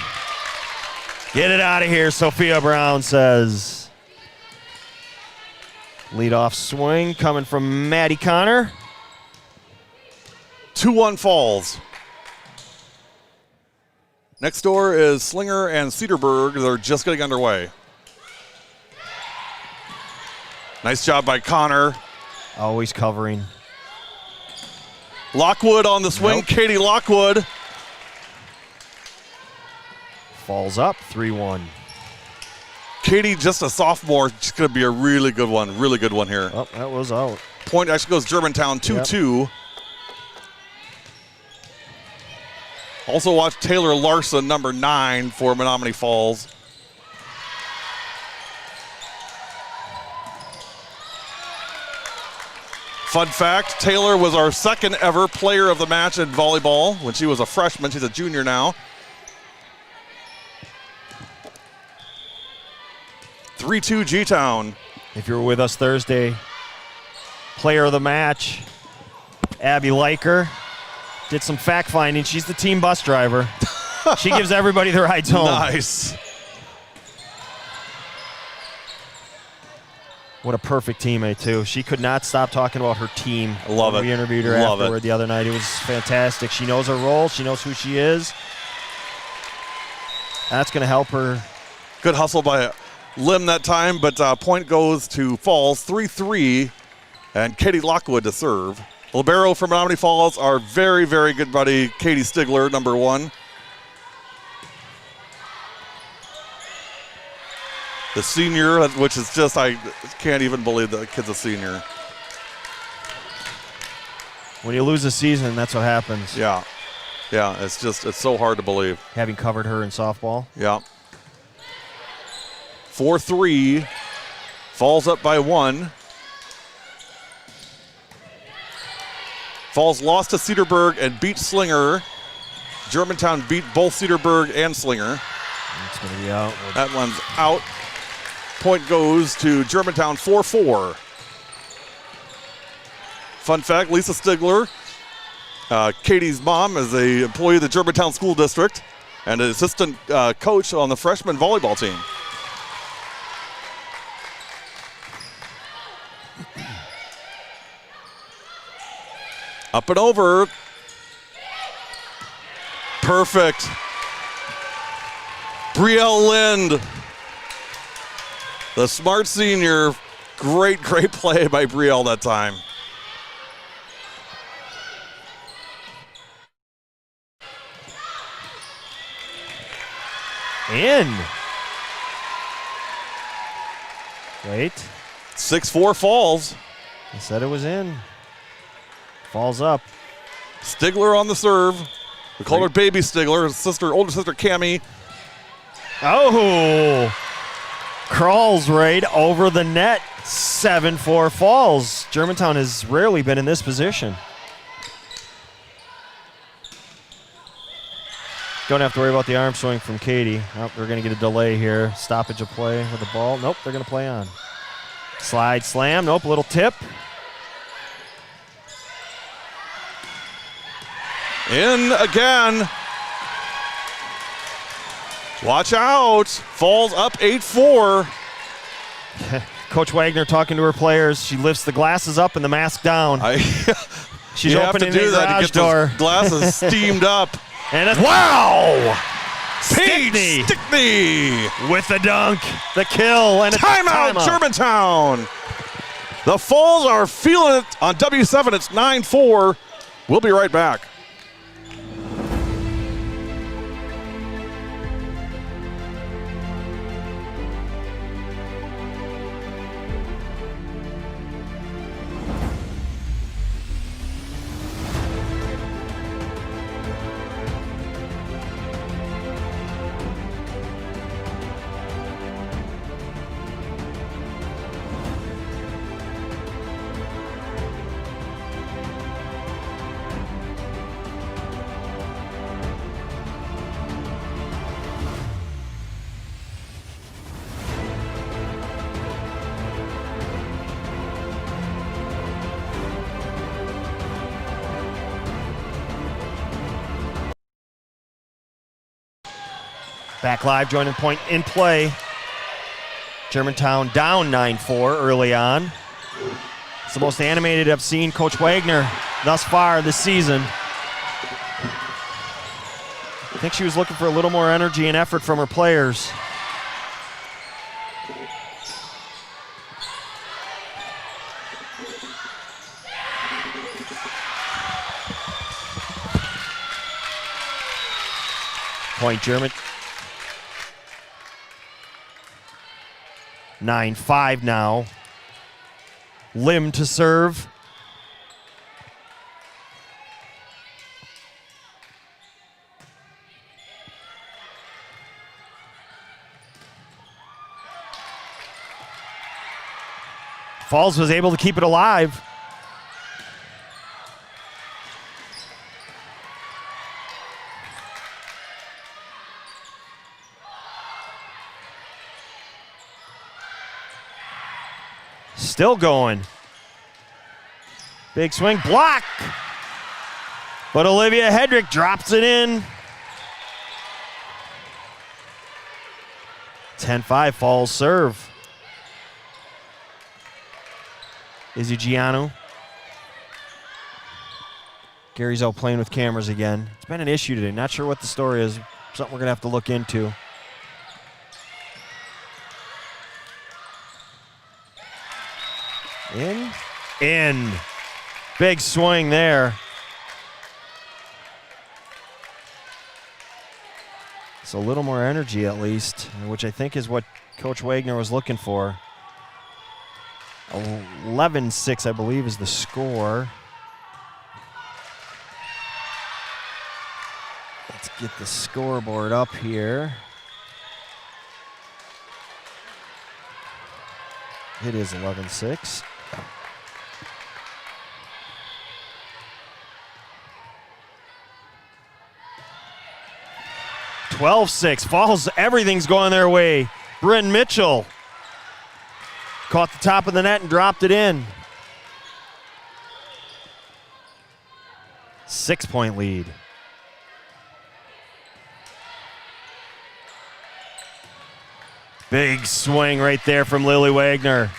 Get it out of here, Sophia Brown says. Leadoff swing coming from Maddie Connor. 2-1 Falls. Next door is Slinger and Cedarburg. They're just getting underway. Nice job by Connor. Always covering. Lockwood on the swing. Nope. Katie Lockwood. Falls up, 3-1. Katie, just a sophomore. She's going to be a really good one. Really good one here. Oh, that was out. Point actually goes Germantown 2-2. Yep. Also watch Taylor Larson, number 9 for Menomonee Falls. Fun fact, Taylor was our second ever player of the match in volleyball when she was a freshman. She's a junior now. 3-2 G-Town. If you were with us Thursday, player of the match, Abby Leiker, did some fact finding. She's the team bus driver. She gives everybody the rides home. Nice. What a perfect teammate, too. She could not stop talking about her team. I love it. We interviewed her afterward the other night. It was fantastic. She knows her role. She knows who she is. That's going to help her. Good hustle by Lim that time, but point goes to Falls, 3-3, and Katie Lockwood to serve. Libero from Menomonee Falls, our very, very good buddy, Katie Stigler, number 1. The senior, which is just, I can't even believe the kid's a senior. When you lose a season, that's what happens. Yeah. Yeah, it's just, it's so hard to believe. Having covered her in softball. Yeah. 4-3, Falls up by 1. Falls lost to Cedarburg and beat Slinger. Germantown beat both Cedarburg and Slinger. It's going to be out. That one's out. Point goes to Germantown, 4-4. Fun fact, Lisa Stigler, Katie's mom, is an employee of the Germantown School District and an assistant coach on the freshman volleyball team. Up and over. Perfect. Brielle Lind, the smart senior. Great, great play by Brielle that time. In. Wait. 6-4 Falls. I said it was in. Falls up. Stigler on the serve. We call her Baby Stigler. Her sister, older sister Cammie. Oh! Crawls right over the net. 7-4 Falls. Germantown has rarely been in this position. Don't have to worry about the arm swing from Katie. Oh, they're going to get a delay here. Stoppage of play with the ball. Nope, they're going to play on. Slide slam. Nope, little tip. In again. Watch out. Falls up 8-4. Coach Wagner talking to her players. She lifts the glasses up and the mask down. She's opening the garage door. Those glasses steamed up. And it's wow! Stickney Stickney with the dunk, the kill, and a timeout, Germantown. The Falls are feeling it on W7. It's 9-4. We'll be right back. Back live, joining point in play. Germantown down 9-4 early on. It's the most animated I've seen Coach Wagner thus far this season. I think she was looking for a little more energy and effort from her players. Point German. 9-5 now. Lim to serve. Falls was able to keep it alive. Still going. Big swing, block. But Olivia Hedrick drops it in. 10-5, Falls serve. Izzy Giano. Gary Zoe playing with cameras again. It's been an issue today. Not sure what the story is. Something we're going to have to look into. In. Big swing there. It's a little more energy at least, which I think is what Coach Wagner was looking for. 11-6, I believe, is the score. Let's get the scoreboard up here. It is 11-6. Falls, everything's going their way. Bryn Mitchell caught the top of the net and dropped it in. 6-point lead. Big swing right there from Lily Wagner.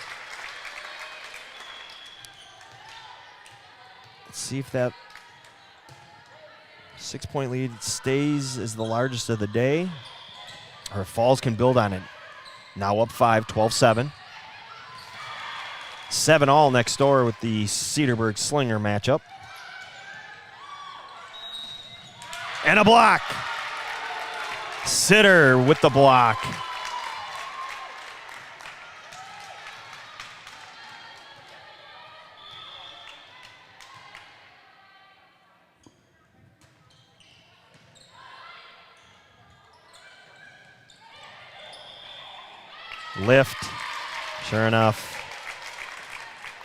Let's see if that 6-point lead stays as the largest of the day, or Falls can build on it. Now up 5, 12-7. 7-all next door with the Cedarburg Slinger matchup. And a block. Sitter with the block. Lift, sure enough.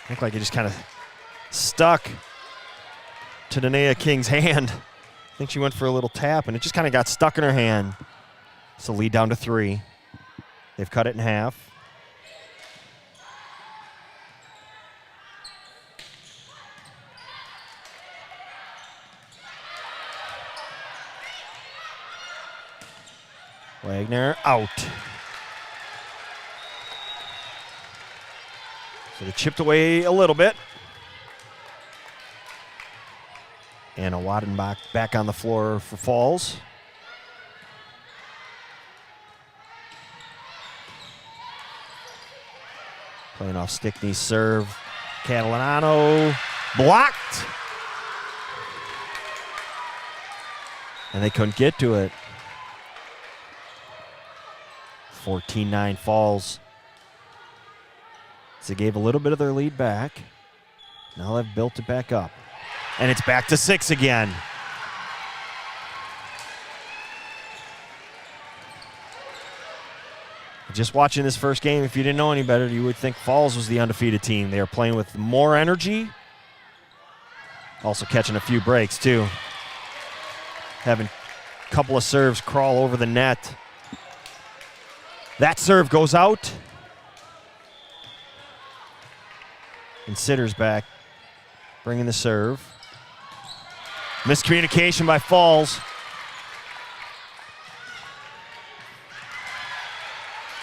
Looked like it just kind of stuck to Danae King's hand. I think she went for a little tap and it just kind of got stuck in her hand. So lead down to 3. They've cut it in half. Wagner out. So they chipped away a little bit. And a Wadenbach back on the floor for Falls. Playing off Stickney's serve. Catalano blocked. And they couldn't get to it. 14-9 Falls. So they gave a little bit of their lead back. Now they've built it back up. And it's back to 6 again. Just watching this first game, if you didn't know any better, you would think Falls was the undefeated team. They are playing with more energy. Also catching a few breaks, too. Having a couple of serves crawl over the net. That serve goes out. And Sitter's back, bringing the serve. Miscommunication by Falls.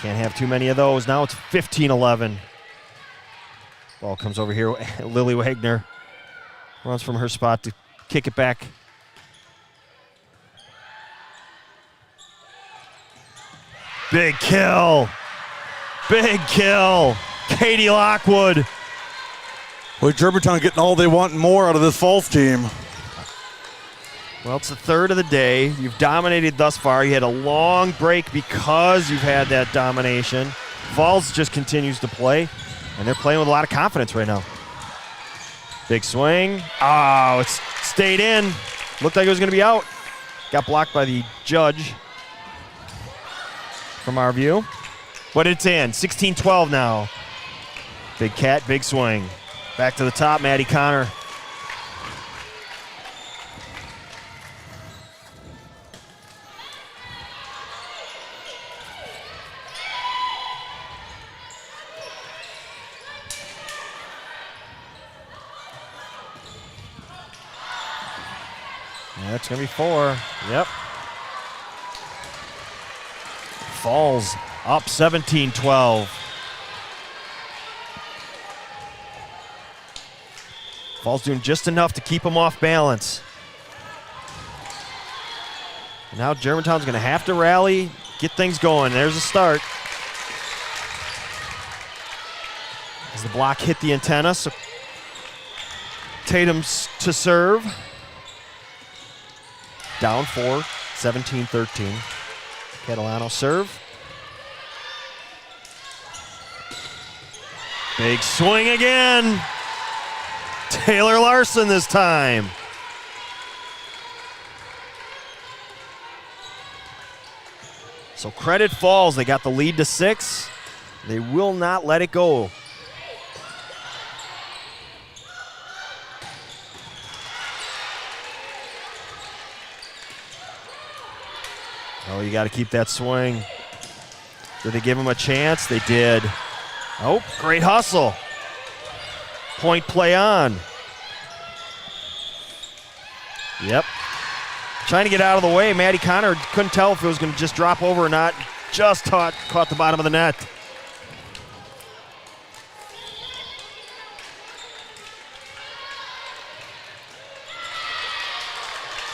Can't have too many of those. Now it's 15-11. Ball comes over here. Lily Wagner runs from her spot to kick it back. Big kill. Big kill. Katie Lockwood. Well, Germantown getting all they want and more out of this Falls team. Well, it's the third of the day. You've dominated thus far. You had a long break because you've had that domination. Falls just continues to play, and they're playing with a lot of confidence right now. Big swing. Oh, it's stayed in. Looked like it was going to be out. Got blocked by the judge from our view. But it's in. 16-12 now. Big cat, big swing. Back to the top, Maddie Connor. That's going to be 4. Yep. Falls up 17-12. Falls doing just enough to keep them off balance. And now Germantown's going to have to rally, get things going. There's a start. As the block hit the antenna, so Tatum's to serve. Down 4, 17-13. Catalano serve. Big swing again. Taylor Larson this time. So credit Falls. They got the lead to 6. They will not let it go. Oh, you got to keep that swing. Did they give him a chance? They did. Oh, great hustle. Point play on. Yep. Trying to get out of the way. Maddie Connor couldn't tell if it was going to just drop over or not. Just caught the bottom of the net.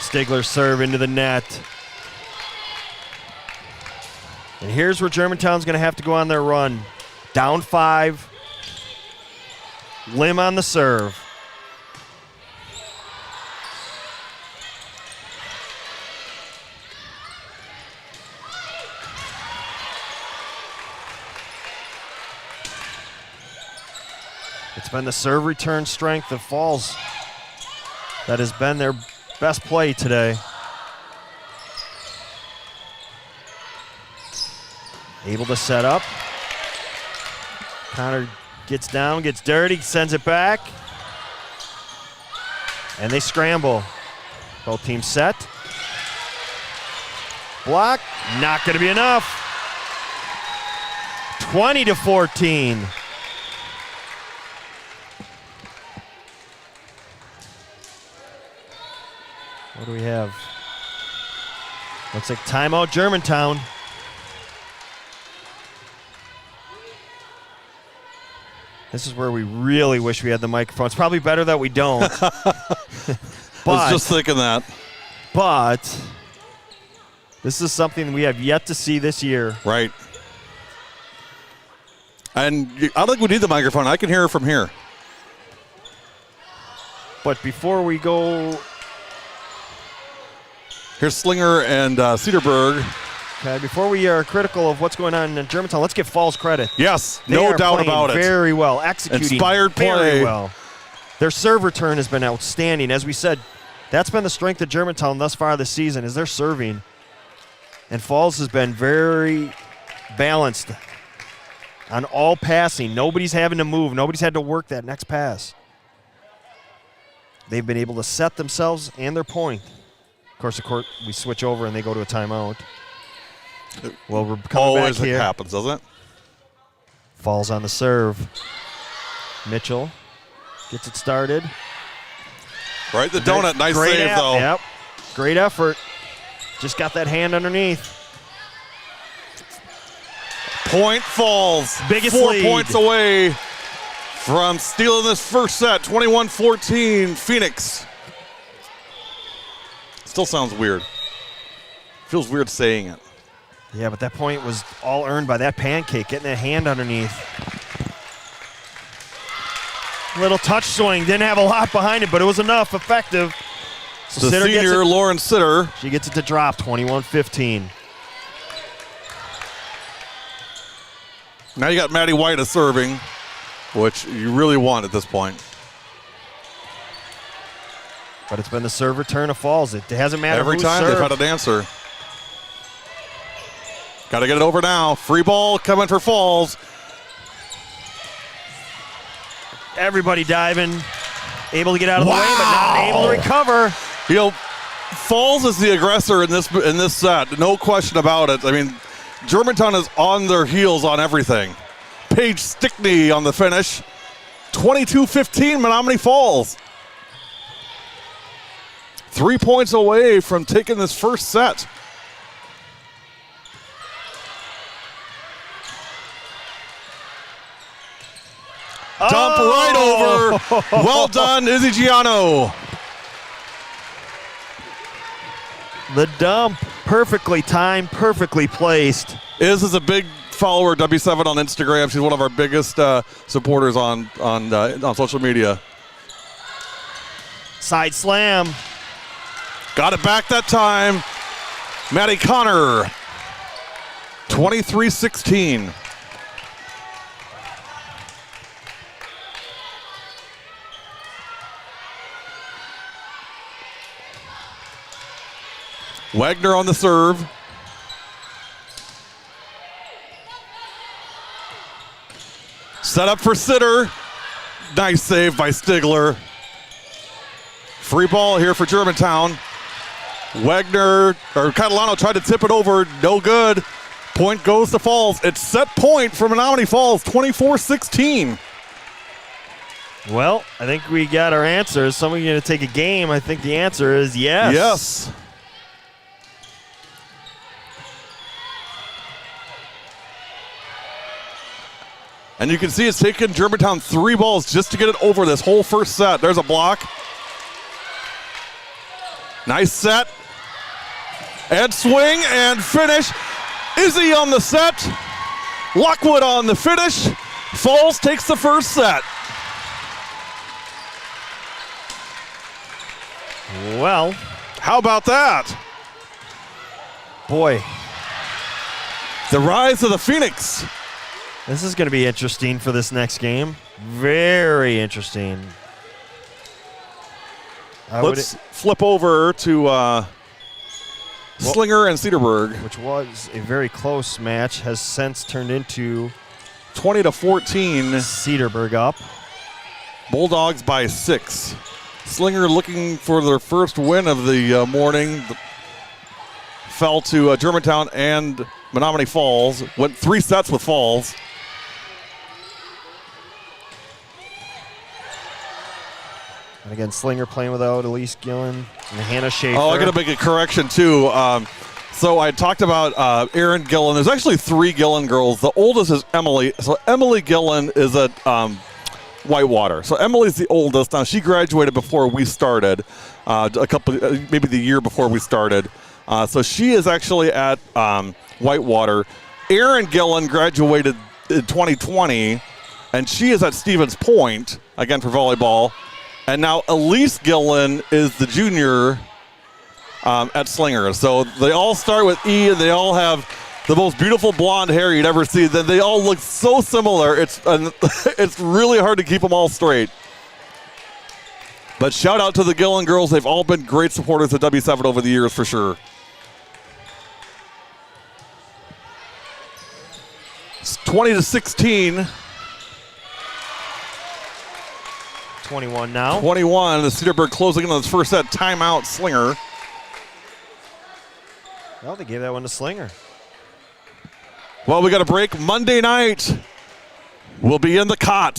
Stigler's serve into the net. And here's where Germantown's going to have to go on their run. Down 5. Lim on the serve. It's been the serve return strength of Falls that has been their best play today. Able to set up. Connor gets down, gets dirty, sends it back. And they scramble. Both teams set. Block, not going to be enough. 20-14. What do we have? Looks like timeout Germantown. This is where we really wish we had the microphone. It's probably better that we don't. I was just thinking that. But this is something we have yet to see this year. Right. And I don't think we need the microphone. I can hear it from here. But before we go... Here's Slinger and Cedarburg. Okay, before we are critical of what's going on in Germantown, let's give Falls credit. Yes, They no are doubt playing about it. Very well, executing Inspired play. very well. Their serve return has been outstanding. As we said, that's been the strength of Germantown thus far this season, is their serving. And Falls has been very balanced on all passing. Nobody's having to move. Nobody's had to work that next pass. They've been able to set themselves and their point. Of course, we switch over and they go to a timeout. Well, we're coming Always back here. it happens, doesn't it? Falls on the serve. Mitchell gets it started. Right, the donut. Nice Great save, though. Yep. Great effort. Just got that hand underneath. Point falls. Biggest 4 lead. points away from stealing this first set. 21-14, Phoenix. Still sounds weird. Feels weird saying it. Yeah, but that point was all earned by that pancake, getting that hand underneath. Little touch swing, didn't have a lot behind it, but it was enough, effective. So The Sitter gets senior, it. Lauren Sitter. She gets it to drop, 21-15. Now you got Maddie White as serving, which you really want at this point. But it's been the serve return of Falls. It hasn't mattered Every who's time served. they've had an answer. Got to get it over now. Free ball coming for Falls. Everybody diving, able to get out of the way, but not able to recover. You know, Falls is the aggressor in this set. No question about it. I mean, Germantown is on their heels on everything. Paige Stickney on the finish. 22-15, Menomonee Falls. 3 points away from taking this first set. Dump right over. Well done, Izzy Giano. The dump, perfectly timed, perfectly placed. Iz is a big follower of W7 on Instagram. She's one of our biggest supporters on social media. Side slam. Got it back that time. Maddie Connor, 23-16. Wagner on the serve. Set up for Sitter. Nice save by Stigler. Free ball here for Germantown. Wagner, or Catalano tried to tip it over. No good. Point goes to Falls. It's set point for Menomonee Falls, 24-16. Well, I think we got our answer. Is someone going to take a game? I think the answer is yes. Yes. And you can see it's taken Germantown 3 balls just to get it over this whole first set. There's a block. Nice set. And swing and finish. Izzy on the set. Lockwood on the finish. Falls takes the first set. Well, how about that? Boy. The rise of the Phoenix. This is going to be interesting for this next game. Very interesting. Let's flip over to Slinger and Cedarburg. Which was a very close match, has since turned into 20-14. Cedarburg up. Bulldogs by 6. Slinger looking for their first win of the morning. Fell to Germantown and Menomonee Falls. Went 3 sets with Falls. And again, Slinger playing without Elise Gillen and Hannah Schaefer. Oh, I got to make a correction too. So I talked about Erin Gillen. There's actually 3 Gillen girls. The oldest is Emily. So Emily Gillen is at Whitewater. So Emily's the oldest. Now she graduated before we started, maybe the year before we started. So she is actually at Whitewater. Erin Gillen graduated in 2020, and she is at Stevens Point again for volleyball. And now Elise Gillen is the junior at Slinger. So they all start with E, and they all have the most beautiful blonde hair you'd ever see. They all look so similar. It's really hard to keep them all straight. But shout out to the Gillen girls. They've all been great supporters of W7 over the years for sure. It's 20-16. 21 now. 21. The Cedarburg closing in on this first set. Timeout, Slinger. Well, they gave that one to Slinger. Well, we got a break. Monday night, we'll be in the cot.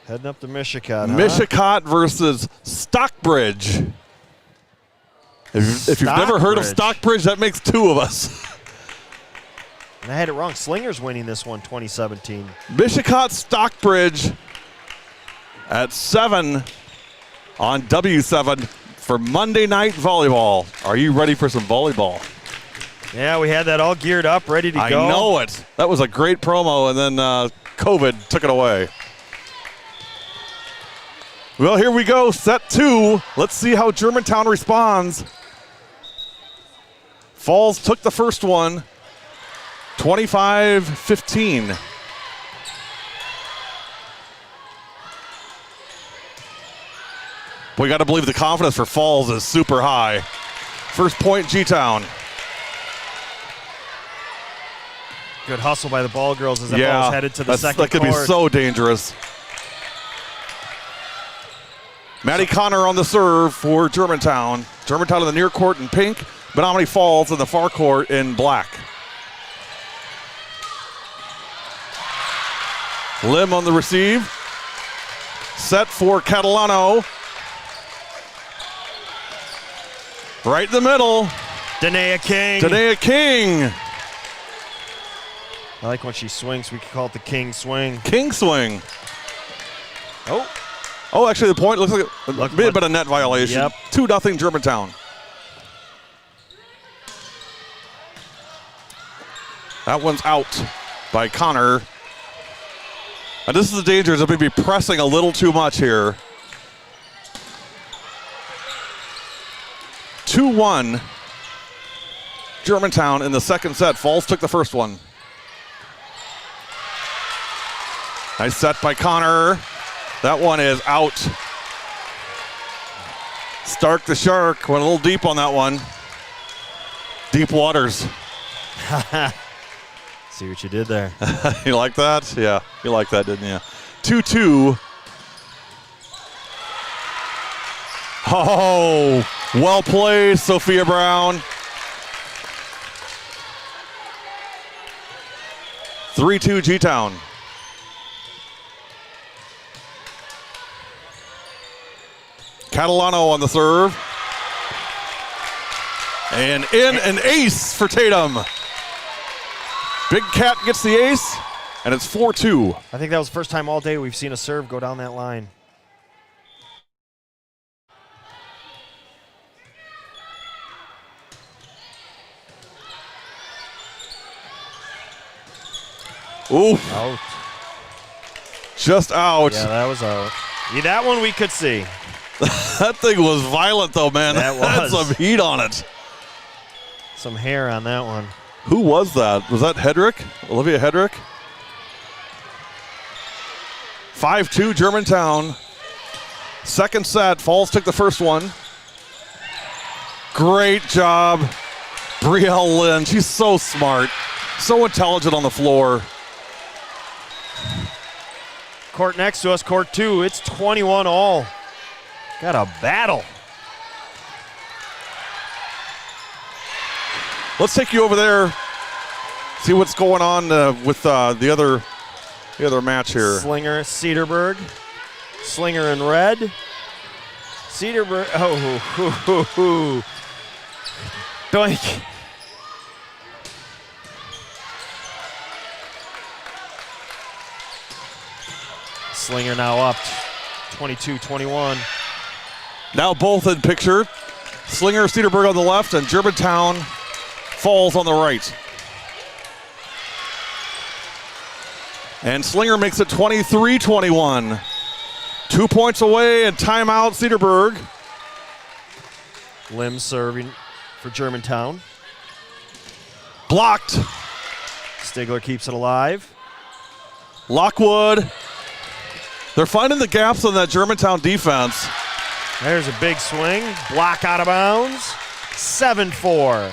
Heading up to Mishicot. Mishicot versus Stockbridge. If you've never heard of Stockbridge, that makes 2 of us. And I had it wrong. Slinger's winning this one, 2017. Mishicot Stockbridge at 7 on W7 for Monday Night Volleyball. Are you ready for some volleyball? Yeah, we had that all geared up, ready to go. I know it. That was a great promo, and then COVID took it away. Well, here we go, set 2. Let's see how Germantown responds. Falls took the first one, 25-15. We got to believe the confidence for Falls is super high. First point, G-Town. Good hustle by the ball girls as that ball is headed to the second that could be court. so dangerous. Maddie Connor on the serve for Germantown. Germantown in the near court in pink. Menomonee Falls in the far court in black. Lim on the receive. Set for Catalano. Right in the middle. Danae King. Danae King. I like when she swings. We could call it the King swing. King swing. Oh. Oh, actually, the point looks like a bit of a net violation. Yep. 2-0 Germantown. That one's out by Connor. And this is the danger, is that we'd be pressing a little too much here. 2-1 Germantown in the second set. Falls took the first one. Nice set by Connor. That one is out. Stark the Shark went a little deep on that one. Deep waters. See what you did there. You like that? Yeah, you like that, didn't you? 2-2. Oh, well played, Sophia Brown. 3-2 G-Town. Catalano on the serve. And in an ace for Tatum. Big Cat gets the ace, and it's 4-2. I think that was the first time all day we've seen a serve go down that line. Ooh, Out. just out. Yeah, that was out. Yeah, that one we could see. That thing was violent, though, man. That Had was. some heat on it. Some hair on that one. Who was that? Was that Hedrick? Olivia Hedrick? 5-2 Germantown. Second set. Falls took the first one. Great job, Brielle Lynn. She's so smart, so intelligent on the floor. Court next to us, court 2. It's 21-all. Got a battle. Let's take you over there, see what's going on with the other match here. Slinger, Cedarburg. Slinger in red. Cedarburg. Oh, hoo, hoo, hoo. Doink. Slinger now up 22-21. Now both in picture. Slinger, Cedarburg on the left, and Germantown Falls on the right. And Slinger makes it 23-21. 2 points away and timeout Cedarburg. Lim serving for Germantown. Blocked. Stigler keeps it alive. Lockwood. They're finding the gaps on that Germantown defense. There's a big swing. Block out of bounds. 7-4.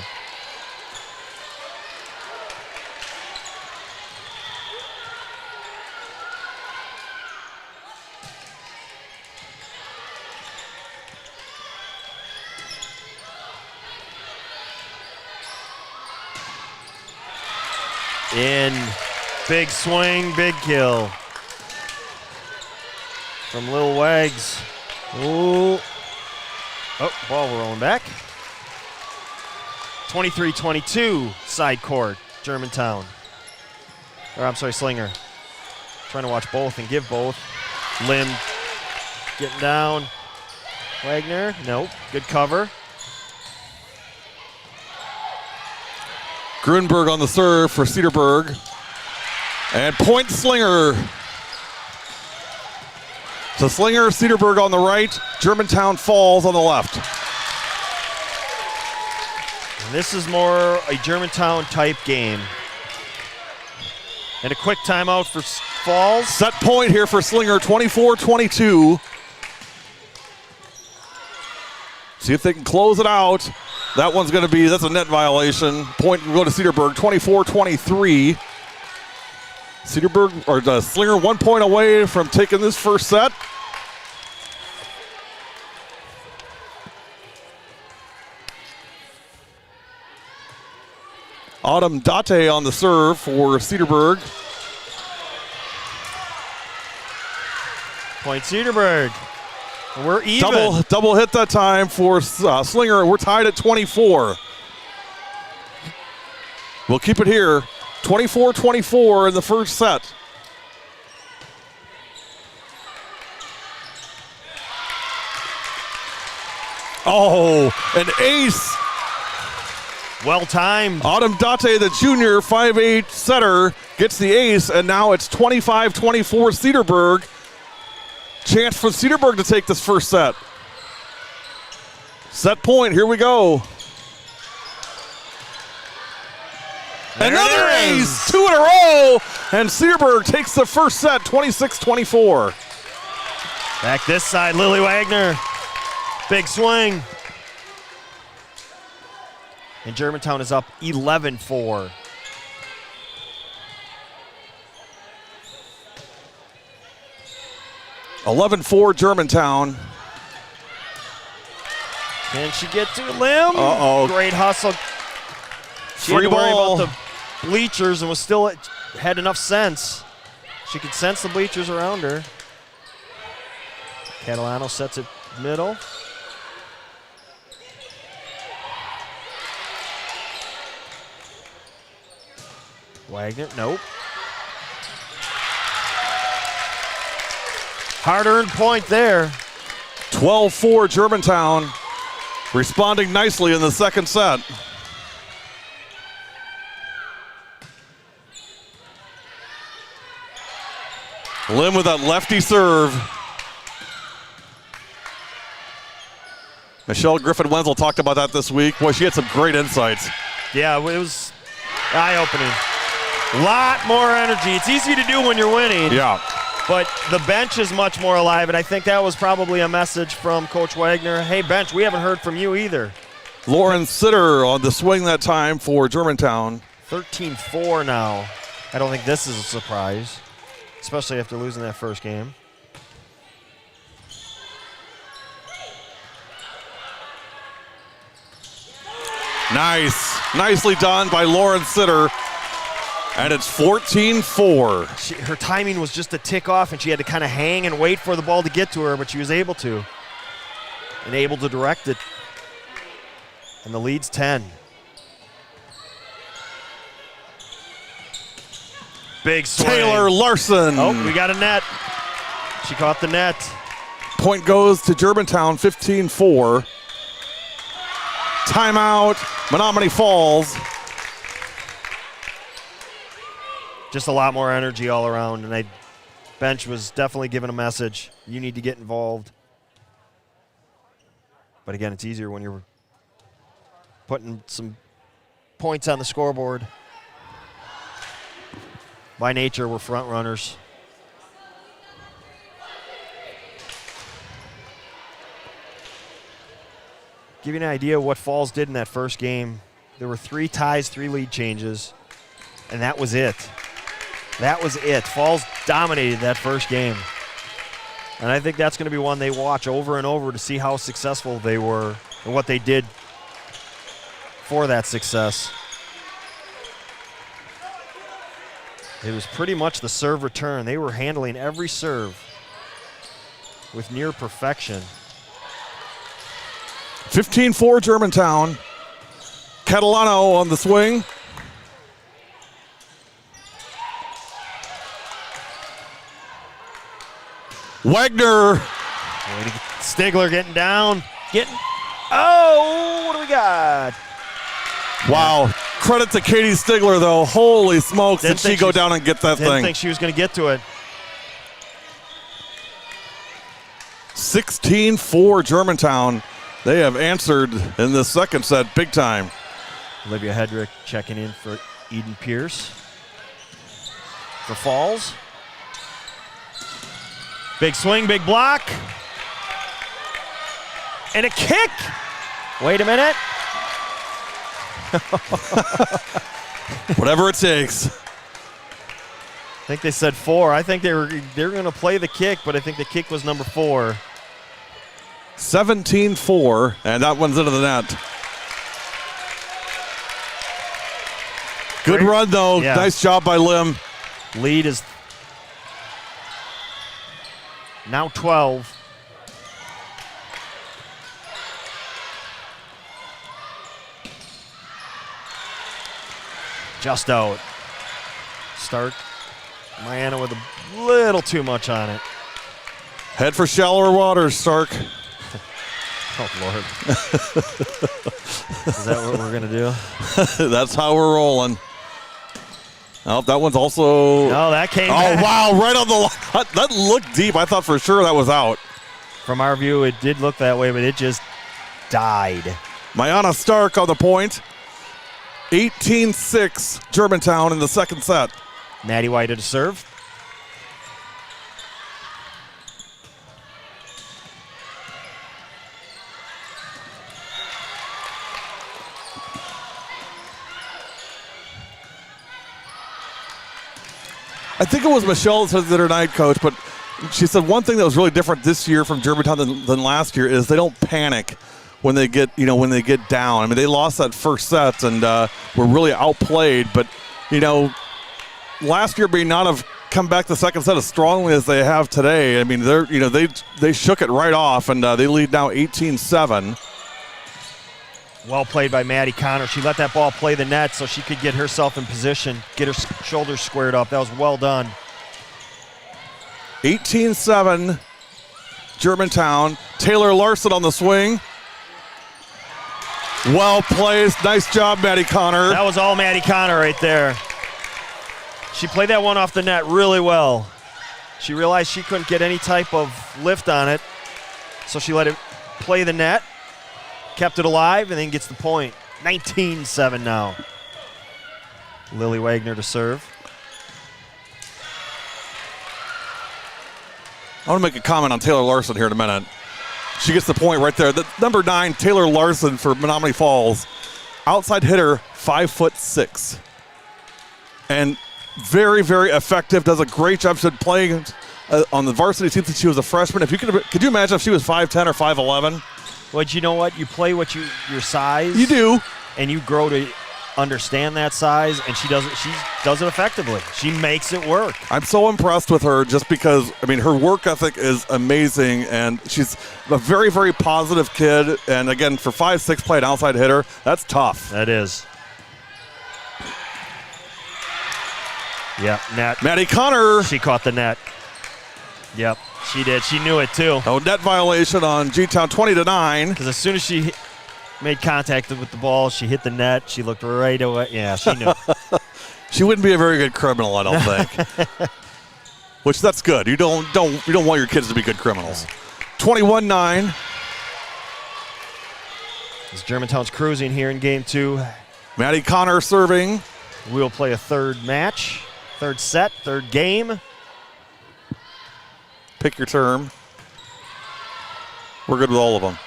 In. Big swing, big kill. From Lil Wags. Ooh. Oh, ball rolling back. 23-22, side court, Germantown. Or I'm sorry, Slinger. Trying to watch both and give both. Lim getting down. Wagner, nope, good cover. Grunberg on the serve for Cedarburg. And point Slinger. So Slinger, Cedarburg on the right, Germantown Falls on the left. And this is more a Germantown type game. And a quick timeout for Falls. Set point here for Slinger, 24-22. See if they can close it out. That one's going to be, that's a net violation. Point will go to Cedarburg, 24-23. Cedarburg, or Slinger 1 point away from taking this first set. Autumn Date on the serve for Cedarburg. Point Cedarburg. We're even. Double hit that time for Slinger. We're tied at 24. We'll keep it here. 24-24 in the first set. Oh, an ace. Well timed. Autumn Date, the junior 5'8" setter, gets the ace, and now it's 25-24 Cedarburg. Chance for Cedarburg to take this first set. Set point, here we go. There Another it is. ace, 2 in a row, and Cedarburg takes the first set, 26-24. Back this side, Lily Wagner. Big swing. And Germantown is up 11-4. Germantown. Can she get to Lim? Uh-oh. Great hustle. She had Free to worry ball. about the bleachers and was still had enough sense. She could sense the bleachers around her. Catalano sets it middle. Wagner, nope. Hard-earned point there. 12-4 Germantown, responding nicely in the second set. Lim with that lefty serve. Michelle Griffin-Wenzel talked about that this week. Boy, she had some great insights. Yeah, it was eye-opening. Lot more energy. It's easy to do when you're winning. Yeah. But the bench is much more alive, and I think that was probably a message from Coach Wagner. Hey, bench, we haven't heard from you either. Lauren Sitter on the swing that time for Germantown. 13-4 now. I don't think this is a surprise, especially after losing that first game. Nice. Nicely done by Lauren Sitter. And it's 14-4. Her timing was just a tick off, and she had to kind of hang and wait for the ball to get to her, but she was able to. And able to direct it. And the lead's 10. Big swing. Taylor Larson. Oh, we got a net. She caught the net. Point goes to Germantown, 15-4. Timeout, Menomonee Falls. Just a lot more energy all around, and bench was definitely giving a message. You need to get involved. But again, it's easier when you're putting some points on the scoreboard. By nature, we're front runners. Give you an idea of what Falls did in that first game. There were 3 ties, 3 lead changes, and that was it. That was it. Falls dominated that first game. And I think that's going to be one they watch over and over to see how successful they were and what they did for that success. It was pretty much the serve return. They were handling every serve with near perfection. 15-4 Germantown. Catalano on the swing. Wagner. Stigler getting down. Oh, what do we got? Wow. Credit to Katie Stigler, though. Holy smokes, did she go down and get that didn't thing. think she was going to get to it. 16-4 Germantown. They have answered in the second set big time. Olivia Hedrick checking in for Eden Pierce. For Falls. Big swing, big block. And a kick. Wait a minute. Whatever it takes. I think they said 4. I think they were going to play the kick, but I think the kick was number 4. 17-4, and that one's into the net. Good run, though. Yeah. Nice job by Lim. Lead is now 12. Just out. Start. Miami with a little too much on it. Head for shallower waters, Stark. Oh, Lord. Is that what we're going to do? That's how we're rolling. Oh, that one's also. No, that came Oh, back. wow, right on the line. That looked deep. I thought for sure that was out. From our view, it did look that way, but it just died. Mayana Stark on the point. 18-6 Germantown in the second set. Maddie White to serve. I think it was Michelle that said the other night, Coach, but she said one thing that was really different this year from Germantown than last year is they don't panic when they get down. I mean, they lost that first set and were really outplayed, but last year may not have come back the second set as strongly as they have today. I mean, they shook it right off, and they lead now 18-7. Well played by Maddie Connor. She let that ball play the net so she could get herself in position, get her shoulders squared up. That was well done. 18-7 Germantown. Taylor Larson on the swing. Well placed. Nice job, Maddie Connor. That was all Maddie Connor right there. She played that one off the net really well. She realized she couldn't get any type of lift on it, so she let it play the net, kept it alive, and then gets the point. 19-7 now. Lily Wagner to serve. I want to make a comment on Taylor Larson here in a minute. She gets the point right there. The number 9, Taylor Larson for Menomonee Falls. Outside hitter, 5'6". And very, very effective. Does a great job. She's been playing on the varsity team since she was a freshman. If you could you imagine if she was 5'10" or 5'11"? Well, you know what? You play your size. You do. And you grow to understand that size, and she does it effectively. She makes it work. I'm so impressed with her just because, I mean, her work ethic is amazing, and she's a very, very positive kid. And again, for 5'6", play an outside hitter, that's tough. That is. Yeah, net. Maddie Connor. She caught the net. Yep, she did. She knew it too. Oh, net violation on G-Town, 20-9. Because as soon as she made contact with the ball, she hit the net. She looked right away. Yeah, she knew. She wouldn't be a very good criminal, I don't think. Which that's good. You don't want your kids to be good criminals. 21-9. As Germantown's cruising here in game 2. Maddie Connor serving. We'll play a third match, third set, third game. Pick your term. We're good with all of them.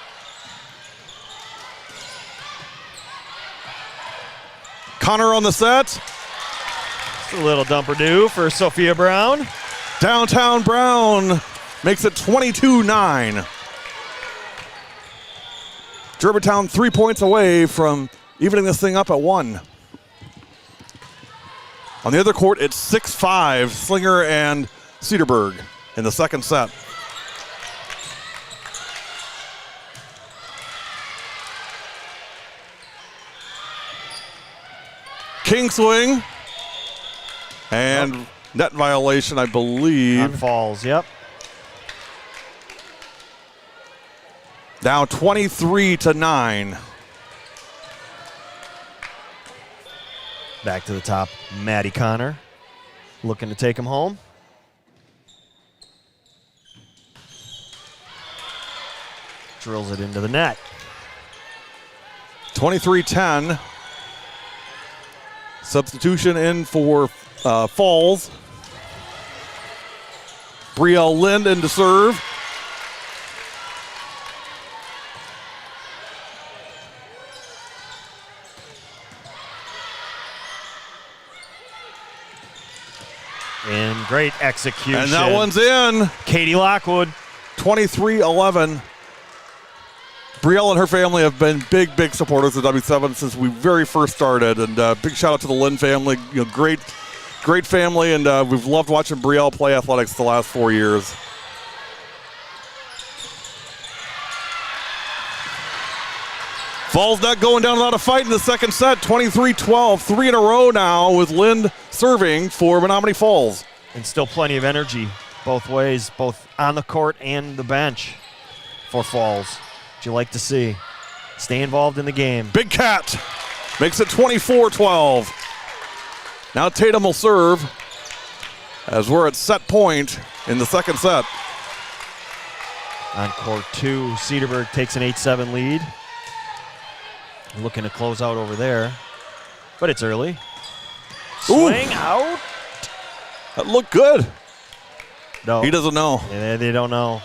Connor on the set. Just a little dumper do for Sophia Brown. Downtown Brown makes it 22-9. Germantown 3 points away from evening this thing up at 1. On the other court, it's 6-5, Slinger and Cedarburg in the second set. King swing. And net violation, I believe. On Falls, yep. Down 23-9. Back to the top, Maddie Connor, looking to take him home. Drills it into the net. 23-10. Substitution in for Falls. Brielle Lind in to serve. And great execution. And that one's in. Katie Lockwood. 23-11. Brielle and her family have been big supporters of W7 since we very first started. And big shout out to the Lynn family. You know, great family, and we've loved watching Brielle play athletics the last 4 years. Falls not going down without a fight in the second set. 23-12, 3 in a row now with Lind serving for Menomonee Falls. And still plenty of energy both ways, both on the court and the bench for Falls. What you like to see. Stay involved in the game. Big Cat makes it 24-12. Now Tatum will serve as we're at set point in the second set. On court 2, Cedarburg takes an 8-7 lead. Looking to close out over there, but it's early. Swing out. That looked good. No, He doesn't know. Yeah, they don't know.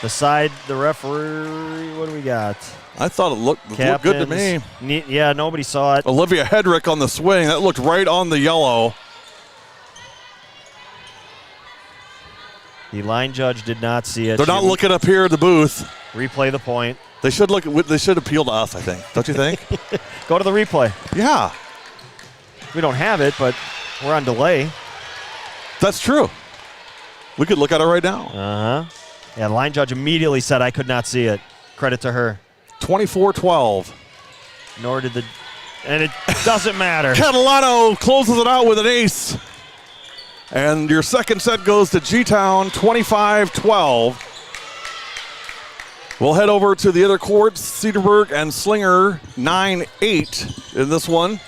The referee, what do we got? I thought it looked good to me. Yeah, nobody saw it. Olivia Hedrick on the swing. That looked right on the yellow. The line judge did not see it. They're not looking up here at the booth. Replay the point. They should look. They should appeal to us, I think. Don't you think? Go to the replay. Yeah, We don't have it, but we're on delay. that's true. We could look at it right now. Uh-huh. Yeah, the line judge immediately said I could not see it. Credit to her. 24-12. Nor did the... And it doesn't matter. Catalano closes it out with an ace. And your second set goes to G-Town, 25-12. We'll head over to the other courts. Cedarburg and Slinger, 9-8 in this one.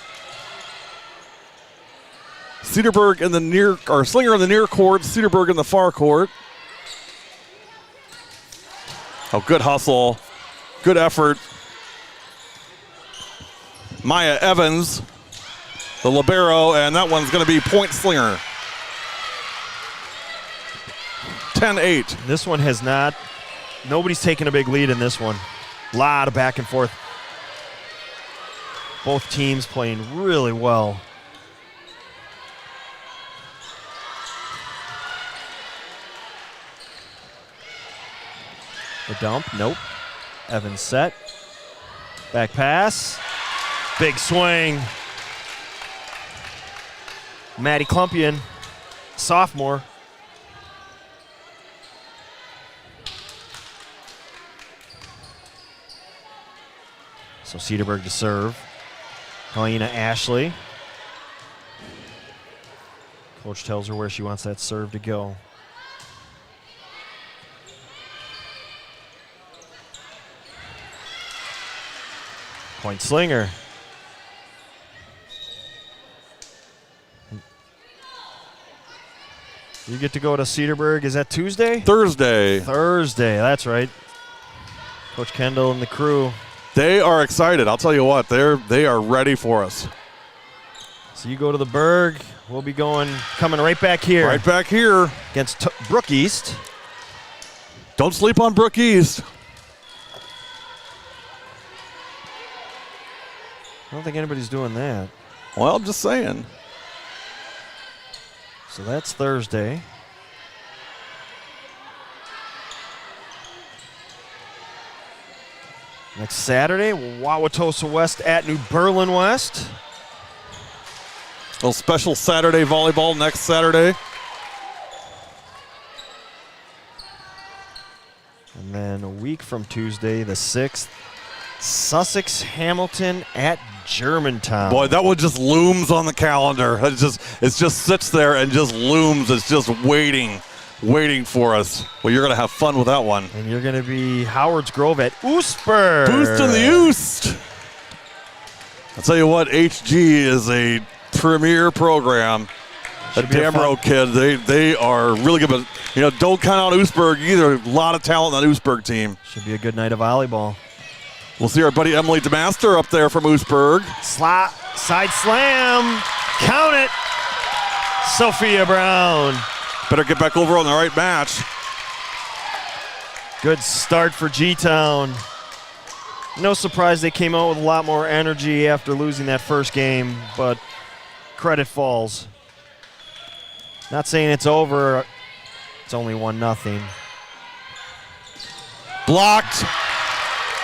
Cedarburg in the near, or Slinger in the near court, Cedarburg in the far court. Oh, good hustle. Good effort. Maya Evans, the libero, and that one's going to be point Slinger. 10-8. This one has not... Nobody's taken a big lead in this one. A lot of back and forth. Both teams playing really well. The dump, nope. Evans set. Back pass. Big swing. Maddie Klumpian, sophomore. So Cedarburg to serve. Helena Ashley. Coach tells her where she wants that serve to go. Point Slinger. You get to go to Cedarburg. Is that Tuesday? Thursday. Thursday, that's right. Coach Kendall and the crew. They are excited. I'll tell you what, they are ready for us. So you go to the Berg. We'll be coming right back here. Right back here. Against Brook East. Don't sleep on Brook East. I don't think anybody's doing that. Well, I'm just saying. So that's Thursday. Next Saturday, Wauwatosa West at New Berlin West. A little special Saturday volleyball next Saturday. And then a week from Tuesday, the 6th, Sussex Hamilton at Germantown. Boy, that one just looms on the calendar. It just sits there and just looms. It's just waiting waiting for us. Well, you're going to have fun with that one. And you're going to be Howard's Grove at Oostburg. Boost in the Oost. I'll tell you what, HG is a premier program. The Should be a Damro kid, they are really good. But, you know, don't count out Oostburg either. A lot of talent on that Oostburg team. Should be a good night of volleyball. We'll see our buddy Emily DeMaster up there from Oostburg. Side slam. Count it. Sophia Brown. Better get back over on the right match. Good start for G-Town. No surprise they came out with a lot more energy after losing that first game, but credit falls. Not saying it's over. It's only 1-0. Blocked.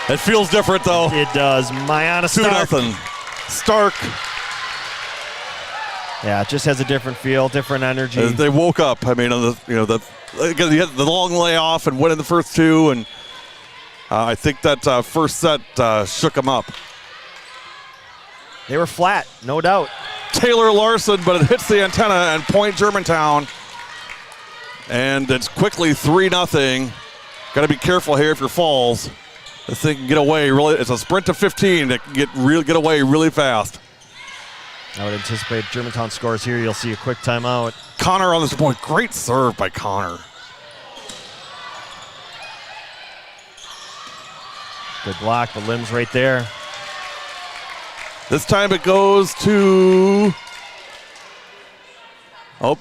It feels different, though. It does. Mayana Stark. 2-0. Stark. Yeah, it just has a different feel, different energy. They woke up. I mean, you had the long layoff and winning the first two, and I think that first set shook them up. They were flat, no doubt. Taylor Larson, but it hits the antenna and point Germantown. And it's quickly 3-0. Got to be careful here if you're Falls. This thing can get away really. It's a sprint to 15 that can get away really fast. I would anticipate Germantown scores here. You'll see a quick timeout. Connor on this point. Great serve by Connor. Good block, but Lim's right there. This time it goes to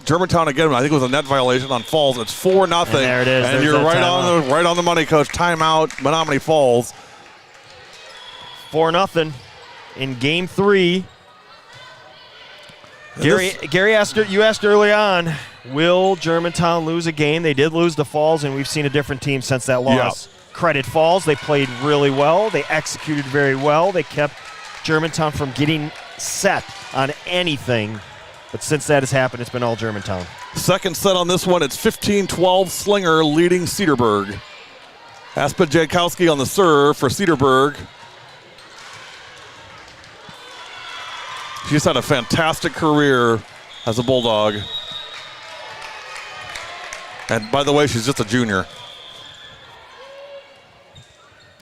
Germantown again. I think it was a net violation on Falls. It's 4-0. And there it is. And There's you're that right on the money, Coach. Timeout. Menomonee Falls. 4-0 in Game 3. Gary, you asked early on, will Germantown lose a game? They did lose to Falls, and we've seen a different team since that loss. Yeah. Credit Falls. They played really well. They executed very well. They kept Germantown from getting set on anything. But since that has happened, it's been all Germantown. Second set on this one, it's 15-12 Slinger leading Cedarburg. Aspen Jankowski on the serve for Cedarburg. She's had a fantastic career as a Bulldog. And by the way, she's just a junior.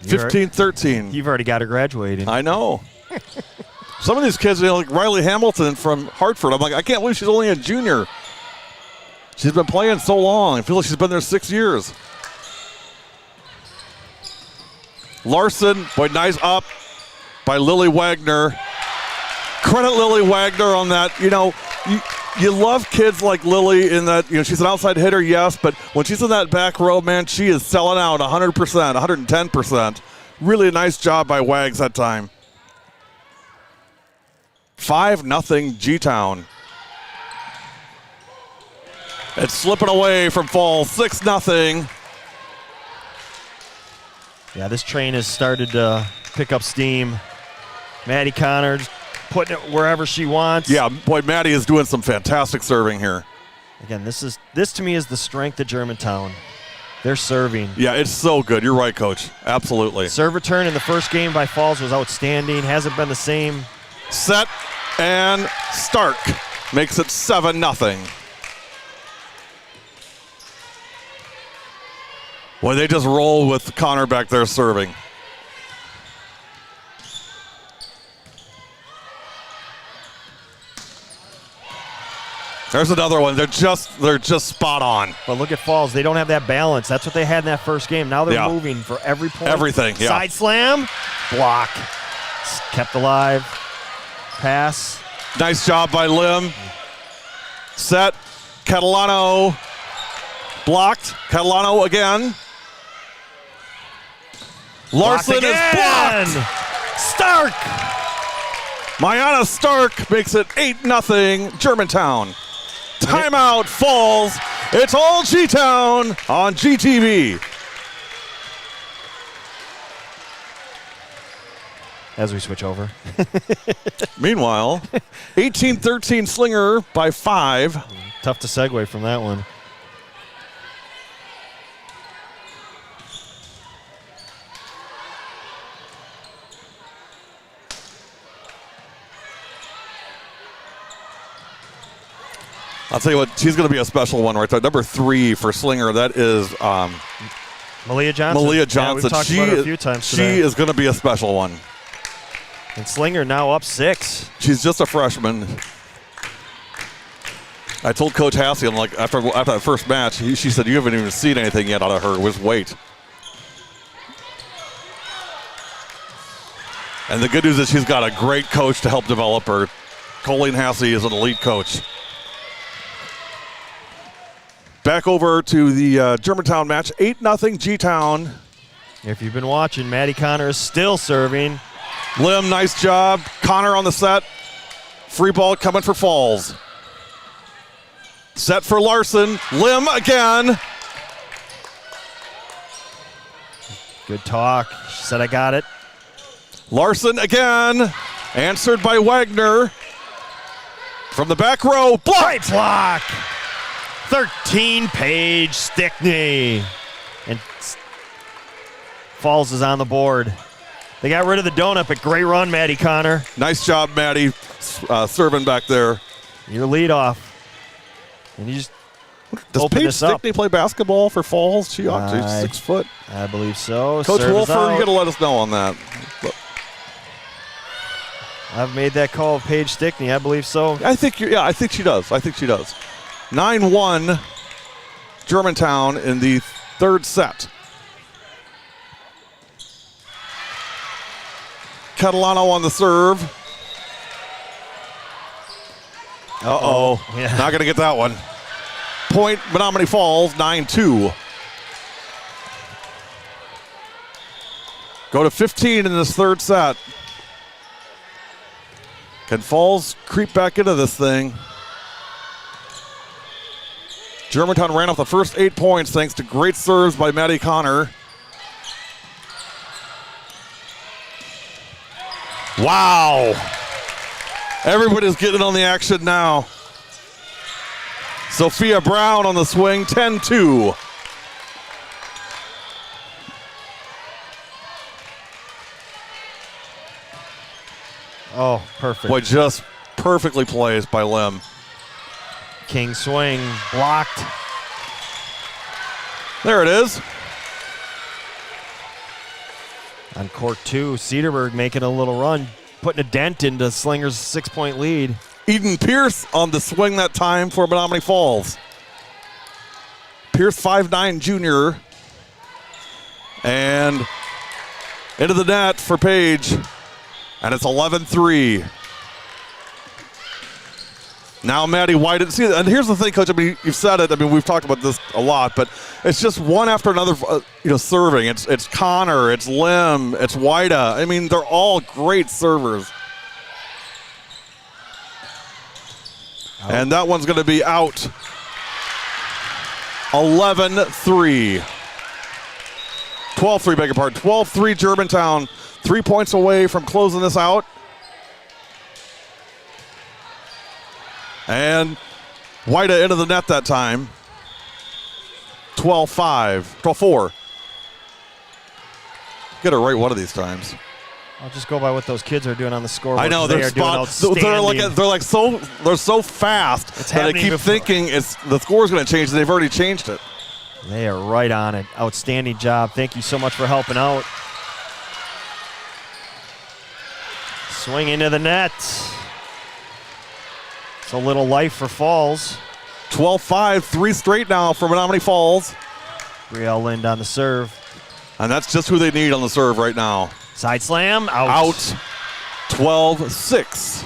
15-13. You've already got her graduating. I know. Some of these kids, like Riley Hamilton from Hartford, I'm like, I can't believe she's only a junior. She's been playing so long. I feel like she's been there 6 years. Larson, boy, nice up by Lily Wagner. Credit Lily Wagner on that. You know, you love kids like Lily in that, you know, she's an outside hitter, yes, but when she's in that back row, man, she is selling out 100%, 110%. Really nice job by Wags that time. 5-0 G-Town. It's slipping away from Falls. 6-0. Yeah, this train has started to pick up steam. Maddie Connor just putting it wherever she wants. Yeah, boy, Maddie is doing some fantastic serving here. Again, this to me is the strength of Germantown. They're serving. Yeah, it's so good. You're right, Coach. Absolutely. Serve return in the first game by Falls was outstanding. Hasn't been the same. Set and Stark makes it 7-0. Boy, they just roll with Connor back there serving. There's another one. They're just spot on. But look at Falls. They don't have that balance. That's what they had in that first game. Now they're moving for every point. Everything, yeah. Side slam. Block. Kept alive. Pass. Nice job by Lim. Set. Catalano. Blocked. Catalano again. Larson is blocked. Stark. Mayana Stark makes it 8-0 Germantown. Timeout Falls. It's all G-Town on GTV. As we switch over. Meanwhile, 18-13 Slinger by 5. Tough to segue from that one. I'll tell you what, she's going to be a special one right there. Number 3 for Slinger, that is Malia Johnson. Malia Johnson. Yeah, we've talked about her a few times today. She is going to be a special one. And Slinger now up 6. She's just a freshman. I told Coach Hassey, I'm like, after that first match, she said, you haven't even seen anything yet out of her. Just wait. And the good news is she's got a great coach to help develop her. Colleen Hassey is an elite coach. Back over to the Germantown match, 8-0 G-Town. If you've been watching, Maddie Connor is still serving. Lim, nice job. Connor on the set. Free ball coming for Falls. Set for Larson. Lim again. Good talk. She said, I got it. Larson again. Answered by Wagner. From the back row. Blocked. Block. 13, Paige Stickney. And Falls is on the board. They got rid of the donut, but great run, Maddie Connor. Nice job, Maddie, serving back there. Your leadoff. And you just Does open Paige this up. Stickney play basketball for Falls? She's 6 foot. I believe so. Coach Serve is Wolfer, out. you got to let us know on that. I've made that call of Paige Stickney. I believe so. I think she does. 9-1 Germantown in the third set. Catalano on the serve. Uh-oh. Yeah. Not going to get that one. Point, Menomonee Falls, 9-2. Go to 15 in this third set. Can Falls creep back into this thing? Germantown ran off the first 8 points thanks to great serves by Maddie Connor. Wow. Everybody's getting on the action now. Sophia Brown on the swing, 10-2. Oh, perfect. Boy, just perfectly placed by Lim. King swing blocked. There it is. On court 2, Cedarburg making a little run, putting a dent into Slinger's 6-point lead. Eden Pierce on the swing that time for Menomonee Falls. Pierce, 5'9" junior. And into the net for Paige. And it's 11-3. Now Maddie White. See, and here's the thing, Coach. I mean, you've said it. I mean, we've talked about this a lot, but it's just one after another. Serving. It's Connor. It's Lim. It's Whita. I mean, they're all great servers. And that one's going to be out. 11-3. 12-3, beg your pardon. 12-3 Germantown. 3 points away from closing this out. And Whita into the net that time. 12-5. 12-4. Get it right one of these times. I'll just go by what those kids are doing on the scoreboard. I know they they're are doing outstanding. they're so fast that they happening keep before. thinking the score's going to change. They've already changed it. They are right on it. Outstanding job. Thank you so much for helping out. Swing into the net. It's a little life for Falls. 12-5, 3 straight now for Menomonee Falls. Brielle Lind on the serve. And that's just who they need on the serve right now. Side slam. Out. Out. 12-6.